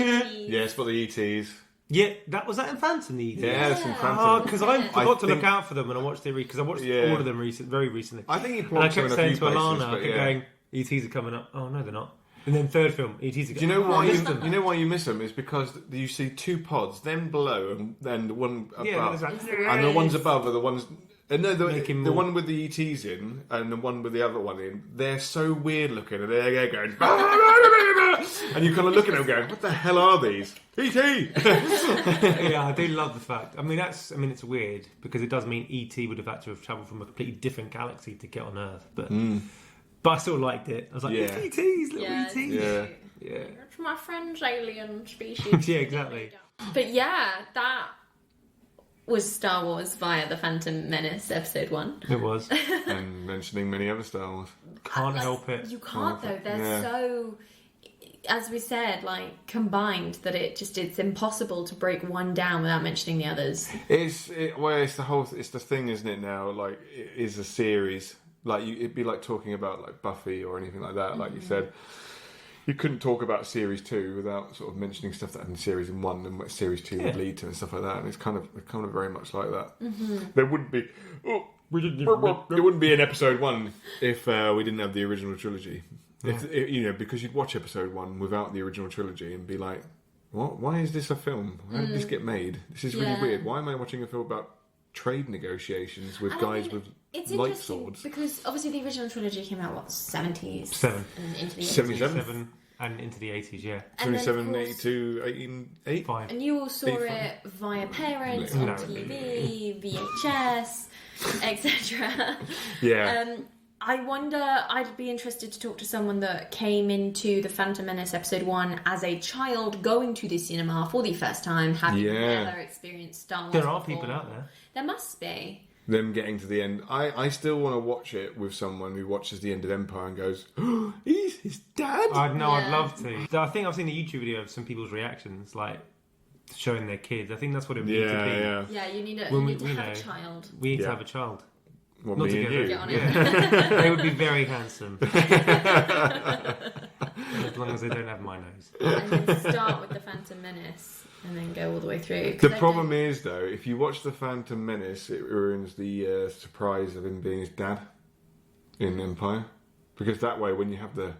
Speaker 3: Yeah, it's for the ETs.
Speaker 4: Yeah, that was that in Phantom.
Speaker 3: Yeah, it's in Phantom.
Speaker 4: Oh, because I forgot to
Speaker 3: think-
Speaker 4: look out for them when I watched because I watched
Speaker 3: Yeah.
Speaker 4: all of them very recently.
Speaker 3: I think he
Speaker 4: and I
Speaker 3: plots them
Speaker 4: kept
Speaker 3: in a
Speaker 4: saying
Speaker 3: few
Speaker 4: to
Speaker 3: places,
Speaker 4: Alana, I
Speaker 3: but
Speaker 4: kept going, ETs are coming up. Oh no, they're not. And then third film, ETs are
Speaker 3: Do you know why
Speaker 4: them?
Speaker 3: you know why you miss them? Is because you see two pods, then below, and then the one above,
Speaker 4: Yeah, there's
Speaker 3: and the ones above are the ones. No,
Speaker 4: Making
Speaker 3: the
Speaker 4: more-
Speaker 3: one with the ETs in, and the one with the other one in. They're so weird looking, and they're going, and you kind of look at them going, "What the hell are these?" ET.
Speaker 4: Yeah, I do love the fact. I mean, it's weird because it does mean ET would have had to have travelled from a completely different galaxy to get on Earth, but I still liked it. I was like,
Speaker 3: Yeah.
Speaker 4: it's ETs, little
Speaker 1: Yeah,
Speaker 4: ETs.
Speaker 3: Yeah.
Speaker 4: Yeah.
Speaker 1: It's my friend's alien species.
Speaker 4: Yeah, exactly.
Speaker 1: But yeah, that was Star Wars via the Phantom Menace episode 1.
Speaker 4: It was.
Speaker 3: And mentioning many other Star Wars.
Speaker 4: Can't help it.
Speaker 1: You can't though. They're
Speaker 3: Yeah.
Speaker 1: so, as we said, combined that it's impossible to break one down without mentioning the others.
Speaker 3: It's the thing, isn't it? Now, like, it is a series. Like, it'd be like talking about like Buffy or anything like that. Like you said, you couldn't talk about series 2 without sort of mentioning stuff that happened in series 1 and what series 2 would lead to and stuff like that. And it's kind of very much like that. There wouldn't be. There wouldn't be an episode 1 if we didn't have the original trilogy. Because you'd watch episode 1 without the original trilogy and be like, "What? Why is this a film? How did this get made? This is really weird. Why am I watching a film about trade negotiations with guys with
Speaker 1: It's
Speaker 3: light
Speaker 1: interesting
Speaker 3: swords?"
Speaker 1: because obviously the original trilogy came out 70s,
Speaker 4: 7.
Speaker 1: and into the 80s.
Speaker 3: 77,
Speaker 4: And into the 80s, yeah.
Speaker 1: And then, of
Speaker 3: 77,
Speaker 1: course,
Speaker 3: 82, 18, 8.
Speaker 4: 5.
Speaker 1: And you all saw
Speaker 3: Big
Speaker 1: it via parents,
Speaker 3: No.
Speaker 1: on TV, VHS, etc.
Speaker 3: Yeah.
Speaker 1: I wonder, I'd be interested to talk to someone that came into the Phantom Menace episode 1 as a child going to the cinema for the first time, having never experienced Star Wars
Speaker 4: There are
Speaker 1: before.
Speaker 4: people out there.
Speaker 1: There must be.
Speaker 3: Them getting to the end. I still want to watch it with someone who watches the end of Empire and goes, "Oh, he's his dad?"
Speaker 4: I'd
Speaker 1: Yeah.
Speaker 4: love to. I think I've seen a YouTube video of some people's reactions, like showing their kids. I think that's what it would need to be.
Speaker 3: Yeah.
Speaker 1: Yeah, you need,
Speaker 4: When
Speaker 1: you
Speaker 4: we-
Speaker 1: need to
Speaker 4: we
Speaker 1: have
Speaker 4: know.
Speaker 1: a child.
Speaker 4: We need to
Speaker 3: Yeah.
Speaker 4: have a child.
Speaker 3: What,
Speaker 4: Not
Speaker 3: me and
Speaker 4: together.
Speaker 3: you?
Speaker 1: Get on it.
Speaker 4: Yeah. They would be very handsome. As long as they don't have my nose.
Speaker 1: And then start with the Phantom Menace and then go all the way through. 'Cause
Speaker 3: The
Speaker 1: I
Speaker 3: problem
Speaker 1: don't-
Speaker 3: is, though, if you watch the Phantom Menace, it ruins the surprise of him being his dad in Empire, because that way, when you have the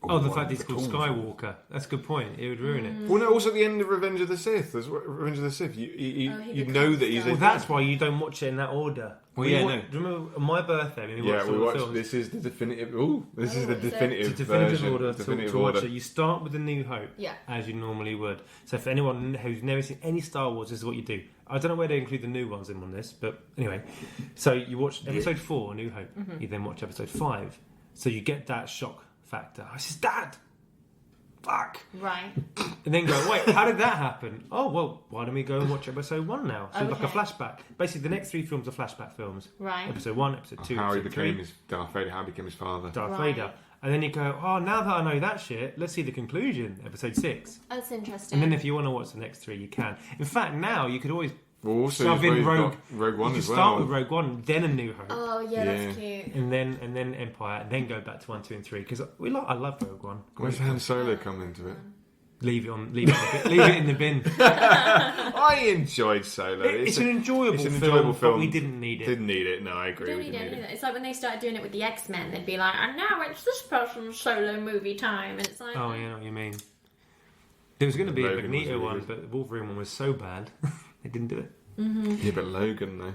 Speaker 4: The fact he's called Skywalker. That's a good point. It would ruin it.
Speaker 3: Well, no, also at the end of Revenge of the Sith, Revenge of the Sith, you
Speaker 1: he
Speaker 3: know
Speaker 1: becomes
Speaker 3: that he's
Speaker 1: Darth.
Speaker 3: a
Speaker 4: Well, that's why you don't watch it in that order.
Speaker 3: Well,
Speaker 4: We
Speaker 3: yeah,
Speaker 4: wa-
Speaker 3: no.
Speaker 4: Do you remember on my birthday when we
Speaker 3: Yeah,
Speaker 4: watched
Speaker 3: we
Speaker 4: all the
Speaker 3: watched.
Speaker 4: films?
Speaker 3: This is the definitive. Ooh, this is the
Speaker 1: what is it?
Speaker 3: definitive,
Speaker 4: It's a definitive
Speaker 3: version.
Speaker 4: order
Speaker 3: Definitive
Speaker 4: to watch
Speaker 3: order.
Speaker 4: it. You start with A New Hope,
Speaker 1: Yeah.
Speaker 4: as you normally would. So for anyone who's never seen any Star Wars, this is what you do. I don't know where they include the new ones in on this, but anyway. So you watch episode 4, A New Hope. You then watch episode 5. So you get that shock factor. I says, Dad! Fuck!
Speaker 1: Right.
Speaker 4: And then go, wait, how did that happen? Oh, well, why don't we go and watch episode 1 now? So like a
Speaker 1: Okay.
Speaker 4: flashback. Basically, the next 3 films are flashback films.
Speaker 1: Right.
Speaker 4: Episode 1, episode 2,
Speaker 3: How he
Speaker 4: episode
Speaker 3: became
Speaker 4: 3.
Speaker 3: his Darth Vader. How he became his father.
Speaker 4: Darth
Speaker 1: Right.
Speaker 4: Vader. And then you go, oh, now that I know that shit, let's see the conclusion, episode 6.
Speaker 1: That's interesting.
Speaker 4: And then if you want to watch the next 3, you can. In fact, now you could always
Speaker 3: Well, also,
Speaker 4: shove
Speaker 3: you've
Speaker 4: in
Speaker 3: got
Speaker 4: Rogue
Speaker 3: One
Speaker 4: You
Speaker 3: as
Speaker 4: could
Speaker 3: well.
Speaker 4: start with Rogue One, then A New Hope,
Speaker 1: Oh, yeah, that's cute.
Speaker 4: and then Empire, and then go back to 1, 2, and 3. Because I love Rogue One.
Speaker 3: Where's Han Solo come into it?
Speaker 4: Leave it in the bin.
Speaker 3: I enjoyed Solo.
Speaker 4: It's an enjoyable film, but we didn't need it.
Speaker 3: Didn't need it. No, I agree.
Speaker 1: You don't
Speaker 3: We
Speaker 1: need
Speaker 3: didn't
Speaker 1: it
Speaker 3: need
Speaker 1: either. It's like when they started doing it with the X-Men, they'd be like, and now it's this person's solo movie time. And it's like,
Speaker 4: Oh, yeah, I know what you mean. There was going to be a
Speaker 3: Logan was
Speaker 4: Magneto
Speaker 3: really
Speaker 4: one,
Speaker 3: good.
Speaker 4: but the Wolverine one was so bad, they didn't do it.
Speaker 3: Yeah, but Logan though.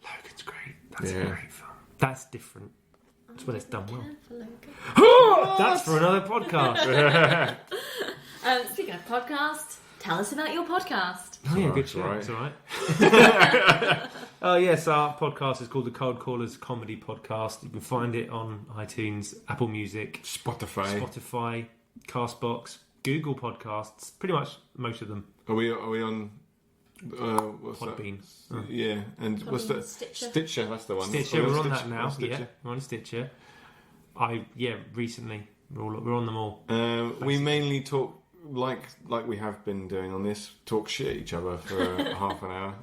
Speaker 4: Logan's great. That's
Speaker 3: Yeah.
Speaker 4: a great film. That's different. That's when it's done well.
Speaker 1: Logan.
Speaker 4: That's for another podcast.
Speaker 1: Speaking of podcasts, tell us about your podcast.
Speaker 4: Oh, yeah, good
Speaker 3: That's
Speaker 4: show.
Speaker 3: right.
Speaker 4: It's all right. Oh, yes, our podcast is called the Cold Callers Comedy Podcast. You can find it on iTunes, Apple Music, Spotify, Castbox, Google Podcasts, pretty much most of them.
Speaker 3: Are we on? What's
Speaker 4: Podbean.
Speaker 3: that? Yeah, and what's that?
Speaker 1: Stitcher.
Speaker 3: That's the one.
Speaker 4: Stitcher,
Speaker 3: Are we
Speaker 4: we're on that
Speaker 3: Stitcher?
Speaker 4: now. Yeah,
Speaker 3: Stitcher?
Speaker 4: we're on Stitcher. Recently. We're on them all.
Speaker 3: We mainly talk like we have been doing on this. Talk shit at each other for half an hour.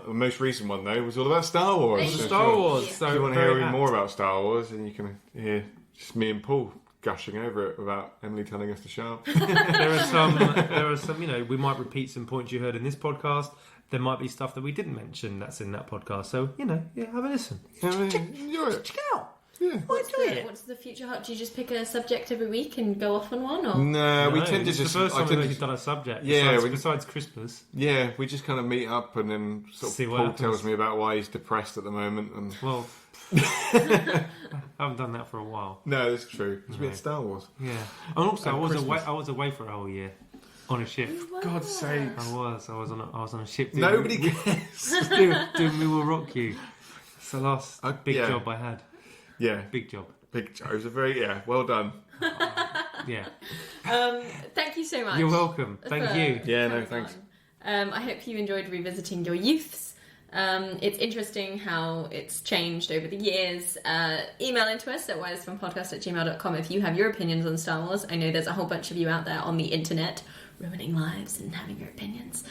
Speaker 3: The most recent one though was all about Star Wars.
Speaker 1: Thank you.
Speaker 4: Star Wars. So
Speaker 3: If you want to
Speaker 4: very
Speaker 3: hear
Speaker 4: apt.
Speaker 3: more about Star Wars, then you can hear just me and Paul gushing over it without Emily telling us to shut up.
Speaker 4: There are some, we might repeat some points you heard in this podcast. There might be stuff that we didn't mention that's in that podcast. So, have a listen.
Speaker 3: Enjoy it.
Speaker 2: Check it out.
Speaker 3: Yeah.
Speaker 1: What's the future hot? Do you just pick a subject every week and go off on one? Or?
Speaker 3: No, we tend to
Speaker 4: it's
Speaker 3: just...
Speaker 4: the first time we've actually done a subject, besides Christmas.
Speaker 3: Yeah, we just kind of meet up and then
Speaker 4: See what
Speaker 3: Paul
Speaker 4: happens.
Speaker 3: tells me about why he's depressed at the moment. And
Speaker 4: Well, I haven't done that for a while.
Speaker 3: no, that's true. Because we had Star Wars.
Speaker 4: Yeah. And also,
Speaker 3: And
Speaker 4: I was away for a whole year on a ship.
Speaker 3: God's sake.
Speaker 4: I was on a ship.
Speaker 3: Nobody cares.
Speaker 4: Doing We Will Rock You. It's the last big
Speaker 3: yeah.
Speaker 4: job I had.
Speaker 3: Yeah.
Speaker 4: Big job.
Speaker 3: Big Joe. It was a very, well done.
Speaker 4: Yeah.
Speaker 1: Thank you so much.
Speaker 4: You're welcome. Thank you.
Speaker 3: Yeah, no, thanks.
Speaker 1: I hope you enjoyed revisiting your youths. It's interesting how it's changed over the years. Email into us at widesfilmpodcast@gmail.com if you have your opinions on Star Wars. I know there's a whole bunch of you out there on the internet ruining lives and having your opinions.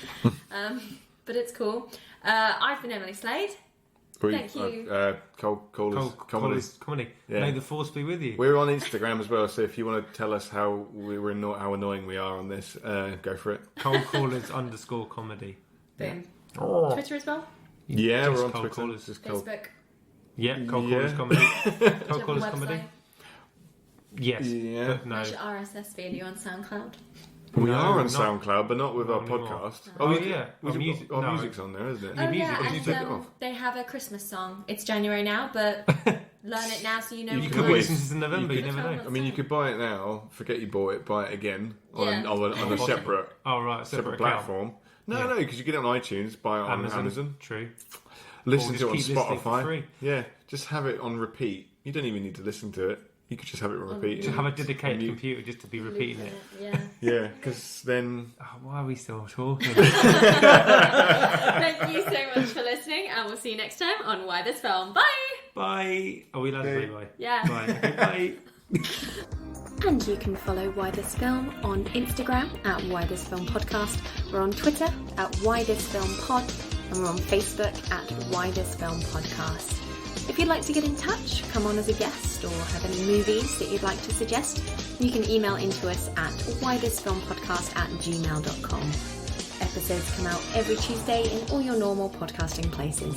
Speaker 1: But it's cool. I've been Emily Slade. Thank you.
Speaker 3: Callers
Speaker 4: Comedy.
Speaker 3: Yeah.
Speaker 4: May the force be with you.
Speaker 3: We're on Instagram as well, so if you want to tell us how how annoying we are on this, go for it.
Speaker 4: Cold Callers _comedy.
Speaker 1: Boom.
Speaker 3: Oh.
Speaker 1: Twitter as well?
Speaker 3: Yeah,
Speaker 4: Just
Speaker 3: we're on
Speaker 4: Cold
Speaker 3: Twitter.
Speaker 4: Callers.
Speaker 3: Just cold.
Speaker 1: Facebook.
Speaker 4: Yeah, Cold
Speaker 3: Yeah.
Speaker 4: Callers Comedy.
Speaker 1: Do you
Speaker 4: Cold
Speaker 1: have a
Speaker 4: Callers
Speaker 1: website?
Speaker 4: Comedy. Yes.
Speaker 3: Yeah.
Speaker 4: But no.
Speaker 1: There's your RSS feed. Are you on SoundCloud?
Speaker 3: We
Speaker 4: No,
Speaker 3: are on
Speaker 4: not-
Speaker 3: SoundCloud, but not with our
Speaker 4: not anymore.
Speaker 3: podcast.
Speaker 4: Oh,
Speaker 3: we-
Speaker 4: yeah.
Speaker 3: Our
Speaker 4: No.
Speaker 3: music's on there, isn't it?
Speaker 1: Oh,
Speaker 4: music,
Speaker 1: yeah,
Speaker 4: did
Speaker 3: you
Speaker 1: and
Speaker 3: take it off?
Speaker 1: they have a Christmas song. It's January now, but learn it now so you know.
Speaker 3: You
Speaker 1: what
Speaker 3: could
Speaker 1: it
Speaker 4: Could be
Speaker 3: wait.
Speaker 1: is.
Speaker 4: since November, you never know.
Speaker 3: I mean, you could buy it now, forget you bought it, buy it again on
Speaker 1: Yeah.
Speaker 3: on a separate
Speaker 4: Oh, right, separate account.
Speaker 3: platform. No, because you get it on iTunes, buy it on Amazon.
Speaker 4: True.
Speaker 3: Listen
Speaker 4: Or
Speaker 3: to it on
Speaker 4: just keep listening for
Speaker 3: Spotify.
Speaker 4: free.
Speaker 3: Yeah, just have it on repeat. You don't even need to listen to it. You could just have it on repeat.
Speaker 4: Just have a dedicated
Speaker 3: And you-
Speaker 4: computer just to be repeating it.
Speaker 1: Yeah.
Speaker 3: Yeah, because then...
Speaker 4: Oh, why are we still talking?
Speaker 1: Thank you so much for listening, and we'll see you next time on Why This Film. Bye!
Speaker 4: Bye. Are we allowed to say bye?
Speaker 1: Yeah.
Speaker 4: Bye. Okay, bye.
Speaker 1: And you can follow Why This Film on Instagram at Why This Film Podcast. We're on Twitter at Why This Film Pod, and we're on Facebook at Why This Film Podcast. If you'd like to get in touch, come on as a guest, or have any movies that you'd like to suggest, you can email into us at whythisfilmpodcast@gmail.com. Episodes come out every Tuesday in all your normal podcasting places.